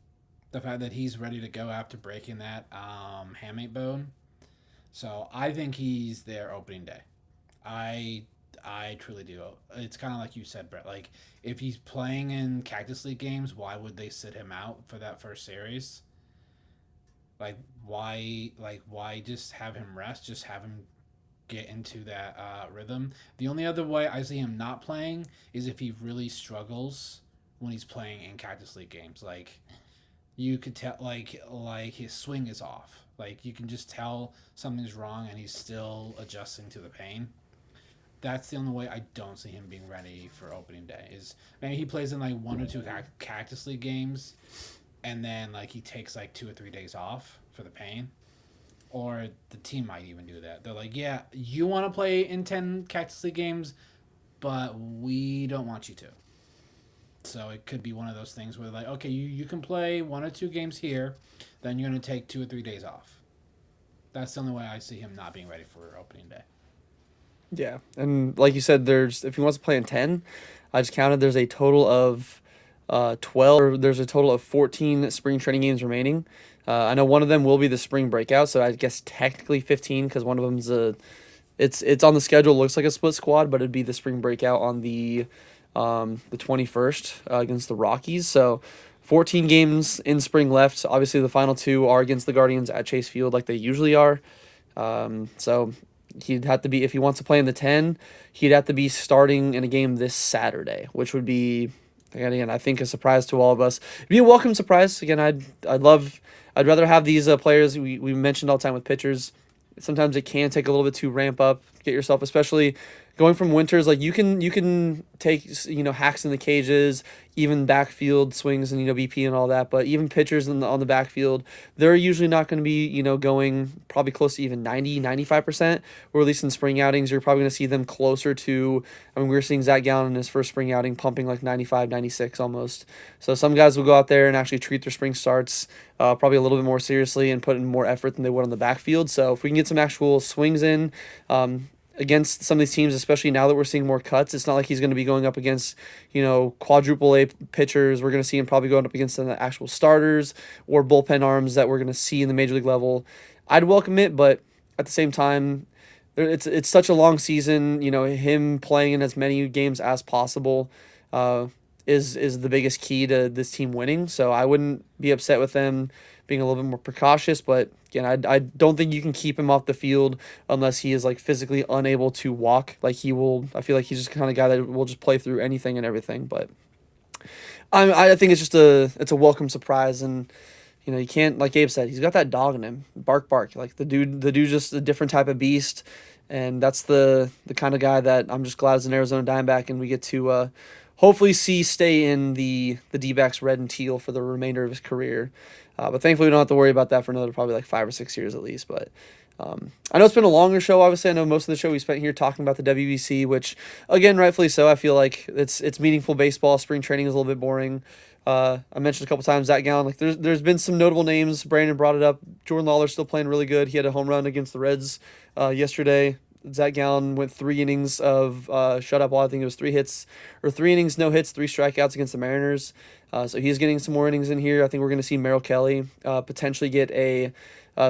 the fact that he's ready to go after breaking that hamate bone. So I think he's there opening day. I truly do. It's kind of like you said, Brett. Like if he's playing in Cactus League games, why would they sit him out for that first series? Why just have him rest? Just have him get into that rhythm. The only other way I see him not playing is if he really struggles when he's playing in Cactus League games. Like you could tell, like his swing is off. Like you can just tell something's wrong, and he's still adjusting to the pain. That's the only way I don't see him being ready for opening day. Is maybe he plays in like one or two Cactus League games, and then like he takes like 2 or 3 days off for the pain. Or the team might even do that. They're like, yeah, you want to play in 10 Cactus League games, but we don't want you to. So it could be one of those things where like, okay, you can play 1 or 2 games here, then you're going to take 2 or 3 days off. That's the only way I see him not being ready for opening day. Yeah, and like you said, if he wants to play in 10, I just counted. There's a total of 12. Or there's a total of 14 spring training games remaining. I know one of them will be the spring breakout, so I guess technically 15 because one of them's it's on the schedule. Looks like a split squad, but it'd be the spring breakout on the 21st against the Rockies. So 14 games in spring left. Obviously, the final 2 are against the Guardians at Chase Field, like they usually are. So he'd have to be, if he wants to play in the 10, he'd have to be starting in a game this Saturday, which would be, again, I think a surprise to all of us. It'd be a welcome surprise. Again, I'd rather have these players. We mentioned all the time with pitchers. Sometimes it can take a little bit to ramp up, get yourself, especially going from winters. Like you can take hacks in the cages, even backfield swings and BP and all that. But even pitchers on the backfield, they're usually not going to be going probably close to even 90-95%. Or at least in spring outings, you're probably going to see them closer to. I mean, we were seeing Zach Gallen in his first spring outing pumping like 95, 96 almost. So some guys will go out there and actually treat their spring starts probably a little bit more seriously and put in more effort than they would on the backfield. So if we can get some actual swings in against some of these teams, especially now that we're seeing more cuts, it's not like he's going to be going up against, quadruple A pitchers. We're going to see him probably going up against the actual starters or bullpen arms that we're going to see in the major league level. I'd welcome it, but at the same time, it's such a long season. Him playing in as many games as possible is the biggest key to this team winning. So I wouldn't be upset with them being a little bit more precautious, but again, I don't think you can keep him off the field unless he is like physically unable to walk. Like he will, I feel like he's just the kind of guy that will just play through anything and everything. But I think it's a welcome surprise, and you can't, like Gabe said, he's got that dog in him, bark. Like the dude's just a different type of beast, and that's the kind of guy that I'm just glad is an Arizona Diamondback, and we get to hopefully stay in the D-backs red and teal for the remainder of his career. But thankfully, we don't have to worry about that for another probably like 5 or 6 years at least. But I know it's been a longer show. Obviously, I know most of the show we spent here talking about the WBC, which, again, rightfully so. I feel like it's meaningful baseball. Spring training is a little bit boring. I mentioned a couple times Zach Gallen. Like there's been some notable names. Brandon brought it up. Jordan Lawler's still playing really good. He had a home run against the Reds yesterday. Zach Gallen went 3 innings of shutout ball. I think it was 3 hits or 3 innings, no hits, 3 strikeouts against the Mariners. So he's getting some more innings in here. I think we're going to see Merrill Kelly potentially get a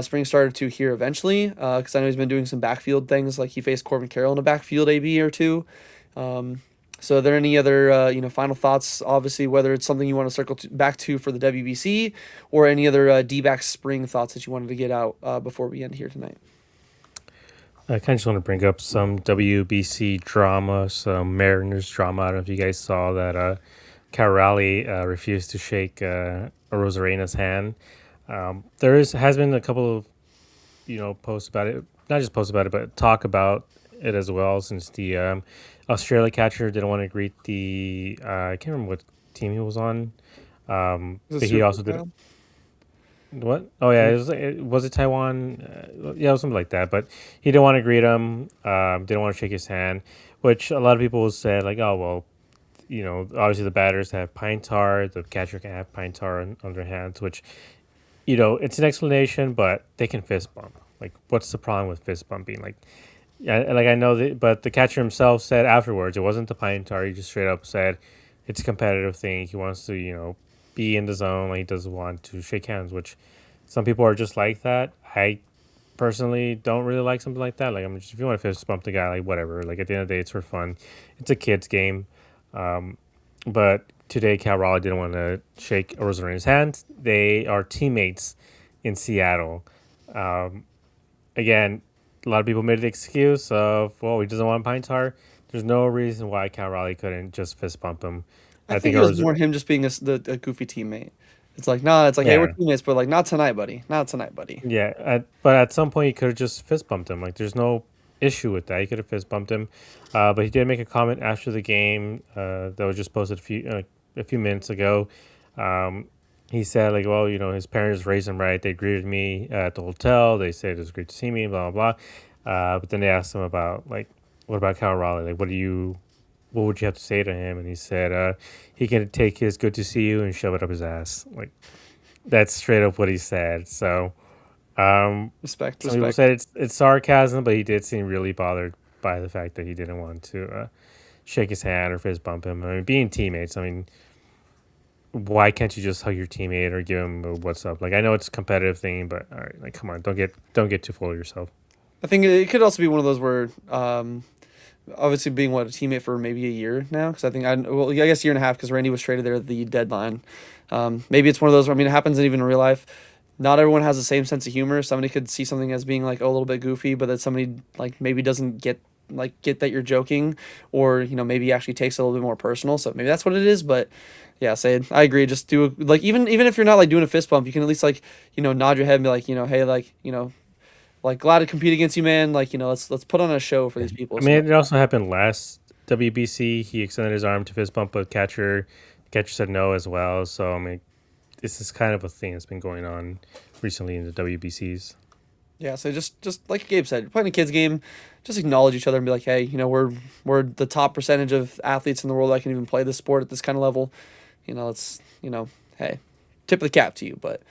spring start or 2 here eventually, because I know he's been doing some backfield things. Like he faced Corbin Carroll in a backfield AB or 2. So are there any other final thoughts? Obviously, whether it's something you want to circle back to for the WBC or any other D-backs spring thoughts that you wanted to get out before we end here tonight. I kind of just want to bring up some WBC drama, some Mariners drama. I don't know if you guys saw that Cal Raleigh refused to shake Rosarena's hand. Has been a couple of posts about it, not just posts about it, but talk about it as well, since the Australia catcher didn't want to greet the I can't remember what team he was on, but he also did. What? Oh yeah, was it Taiwan? Yeah, it was something like that. But he didn't want to greet him. Didn't want to shake his hand, which a lot of people said like, oh well, obviously the batters have pine tar, the catcher can have pine tar on their hands, which, it's an explanation, but they can fist bump. Like, what's the problem with fist bumping? Like, yeah, like I know that, but the catcher himself said afterwards it wasn't the pine tar. He just straight up said it's a competitive thing. He wants to, be in the zone. Like, he doesn't want to shake hands, which some people are just like that. I personally don't really like something like that. Like, if you want to fist bump the guy, like, whatever. Like, at the end of the day, it's for fun. It's a kid's game. But today, Cal Raleigh didn't want to shake Rosarena's hand. They are teammates in Seattle. Um, Again, a lot of people made the excuse of, well, he doesn't want Pine Tar. There's no reason why Cal Raleigh couldn't just fist bump him. I I think think it it was was, more him just being a goofy teammate. It's like, nah, it's like, hey, we're yeah, teammates, but like, not tonight, buddy. Not tonight, buddy. yeah. But at some point, he could have just fist bumped him. Like, there's no issue with that. He could have fist bumped him. But he did make a comment after the game that was just posted a few minutes ago. Um, he said, like, well, his parents raised him right. They greeted me at the hotel. They said it was great to see me, blah, blah, blah. But then they asked him about, like, what about Cal Raleigh? Like, what would you have to say to him? And he said, he can take his good to see you and shove it up his ass. Like, that's straight up what he said. So, Respect, some people respect. said it's sarcasm, but he did seem really bothered by the fact that he didn't want to shake his hand or fist bump him. I mean, being teammates, I mean, why can't you just hug your teammate or give him a what's up? Like, I know it's a competitive thing, but all right, like, come on, don't get too full of yourself. I think it could also be one of those where, obviously being a teammate for maybe a year now, because I guess year and a half because Randy was traded there at the deadline. Maybe it's one of those where, I mean, it happens even in real life. Not everyone has the same sense of humor. Somebody could see something as being like, oh, a little bit goofy, but that somebody like maybe doesn't get that you're joking, or maybe actually takes it a little bit more personal. So maybe that's what it is. But yeah, I agree. Just do like, even if you're not like doing a fist bump, you can at least like nod your head and be like, hey, like like glad to compete against you, man. Like let's put on a show for these people. I So mean, it also happened last WBC. He extended his arm to fist bump a catcher. The catcher said no as well. So I mean, this is kind of a thing that's been going on recently in the WBCs. yeah, so just like Gabe said, you're playing a kids game. Just acknowledge each other and be like, hey, we're the top percentage of athletes in the world that can even play this sport at this kind of level. It's hey, tip of the cap to you. But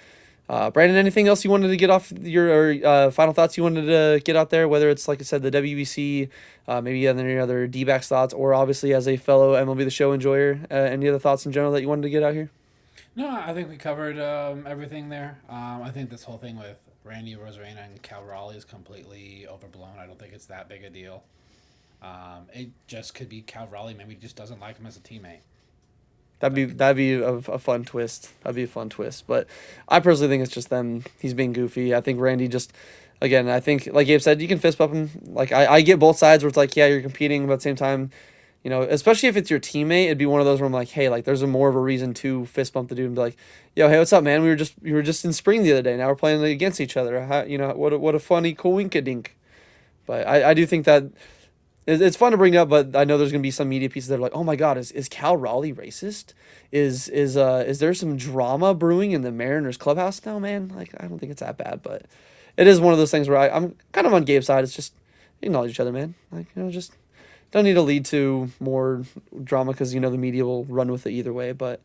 Brandon, anything else you wanted to get off your or final thoughts you wanted to get out there? Whether it's like I said, the WBC, maybe any other D-backs thoughts, or obviously as a fellow MLB The Show enjoyer, any other thoughts in general that you wanted to get out here? No, I think we covered everything there. I think this whole thing with Randy Rosarena and Cal Raleigh is completely overblown. I don't think it's that big a deal. It just could be Cal Raleigh maybe just doesn't like him as a teammate. That'd be a fun twist. That'd be a fun twist. But I personally think it's just them. He's being goofy. I think Randy just, again, I think like Gabe said, you can fist bump him. Like I get both sides where it's like, yeah, you're competing, but at the same time, especially if it's your teammate, it'd be one of those where I'm like, hey, like there's more of a reason to fist bump the dude and be like, yo, hey, what's up, man? We were just in spring the other day. Now we're playing against each other. What a funny coinkadink. But I do think that it's fun to bring up, but I know there's gonna be some media pieces that are like, oh my God, is Cal Raleigh racist? Is there some drama brewing in the Mariners clubhouse now, man? Like I don't think it's that bad, but it is one of those things where I'm kind of on Gabe's side. It's just acknowledge each other, man. Like just don't need to lead to more drama because the media will run with it either way. But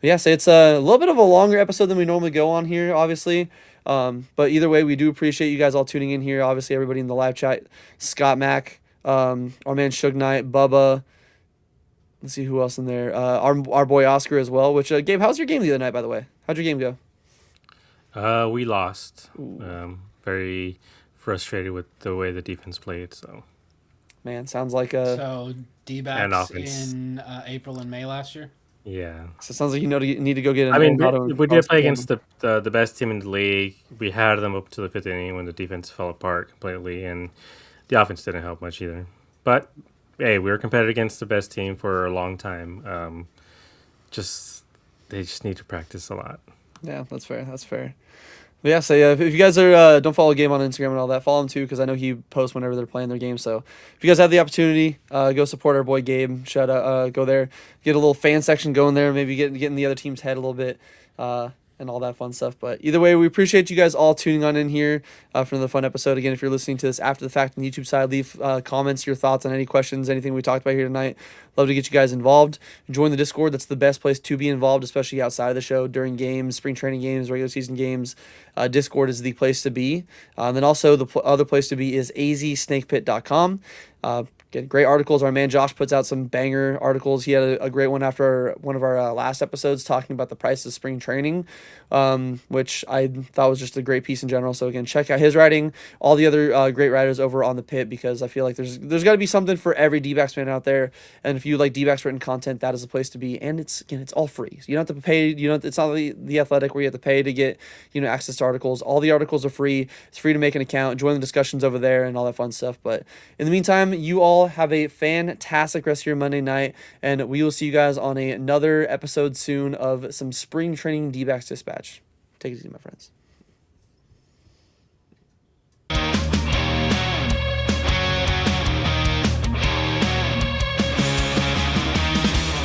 yeah, so it's a little bit of a longer episode than we normally go on here, obviously. But either way, we do appreciate you guys all tuning in here. Obviously, everybody in the live chat, Scott Mack, our man Suge Knight, Bubba. Let's see who else in there. Our boy Oscar as well. Which Gabe, how's your game the other night? By the way, how'd your game go? We lost. Very frustrated with the way the defense played. So Man, sounds like a. So and D-backs offense. in April and May last year. Yeah. So it sounds like you need to go get an. I mean, auto- we did play against the best team in the league. We had them up to the fifth inning when the defense fell apart completely, and the offense didn't help much either. But hey, we were competitive against the best team for a long time. They just need to practice a lot. Yeah, that's fair. That's fair. But yeah, so yeah, if you guys are don't follow Game on Instagram and all that, follow him too because I know he posts whenever they're playing their game. So if you guys have the opportunity, go support our boy Gabe. Shout out, go there, get a little fan section going there, maybe get in the other team's head a little bit, and all that fun stuff. But either way, we appreciate you guys all tuning on in here for another fun episode. Again, if you're listening to this after the fact on the YouTube side, leave comments, your thoughts on any questions, anything we talked about here tonight. Love to get you guys involved. Join the Discord. That's the best place to be involved, especially outside of the show, during games, spring training games, regular season games. Discord is the place to be. And then also the other place to be is azsnakepit.com. Again, great articles. Our man Josh puts out some banger articles. He had a great one after one of our last episodes talking about the price of spring training, which I thought was just a great piece in general. So again, check out his writing, all the other great writers over on the Pit, because I feel like there's got to be something for every D-backs fan out there. And if you like D-backs written content, that is the place to be. And it's all free. So you don't have to pay. It's not the Athletic where you have to pay to get access to articles. All the articles are free. It's free to make an account, join the discussions over there, and all that fun stuff. But in the meantime, you all have a fantastic rest of your Monday night, and we will see you guys on another episode soon of some spring training Dbacks Dispatch. Take it easy, my friends.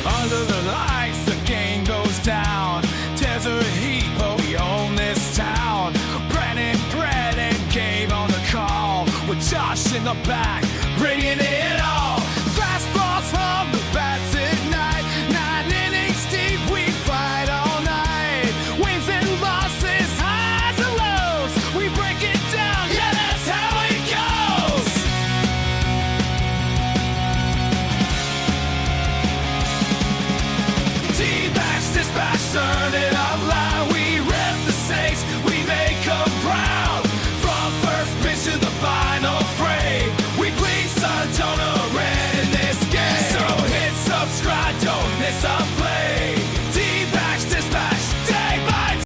Under the lights, the game goes down. Desert heat, but we own this town. Brett and Gabe on the call, with Josh in the back, bringing it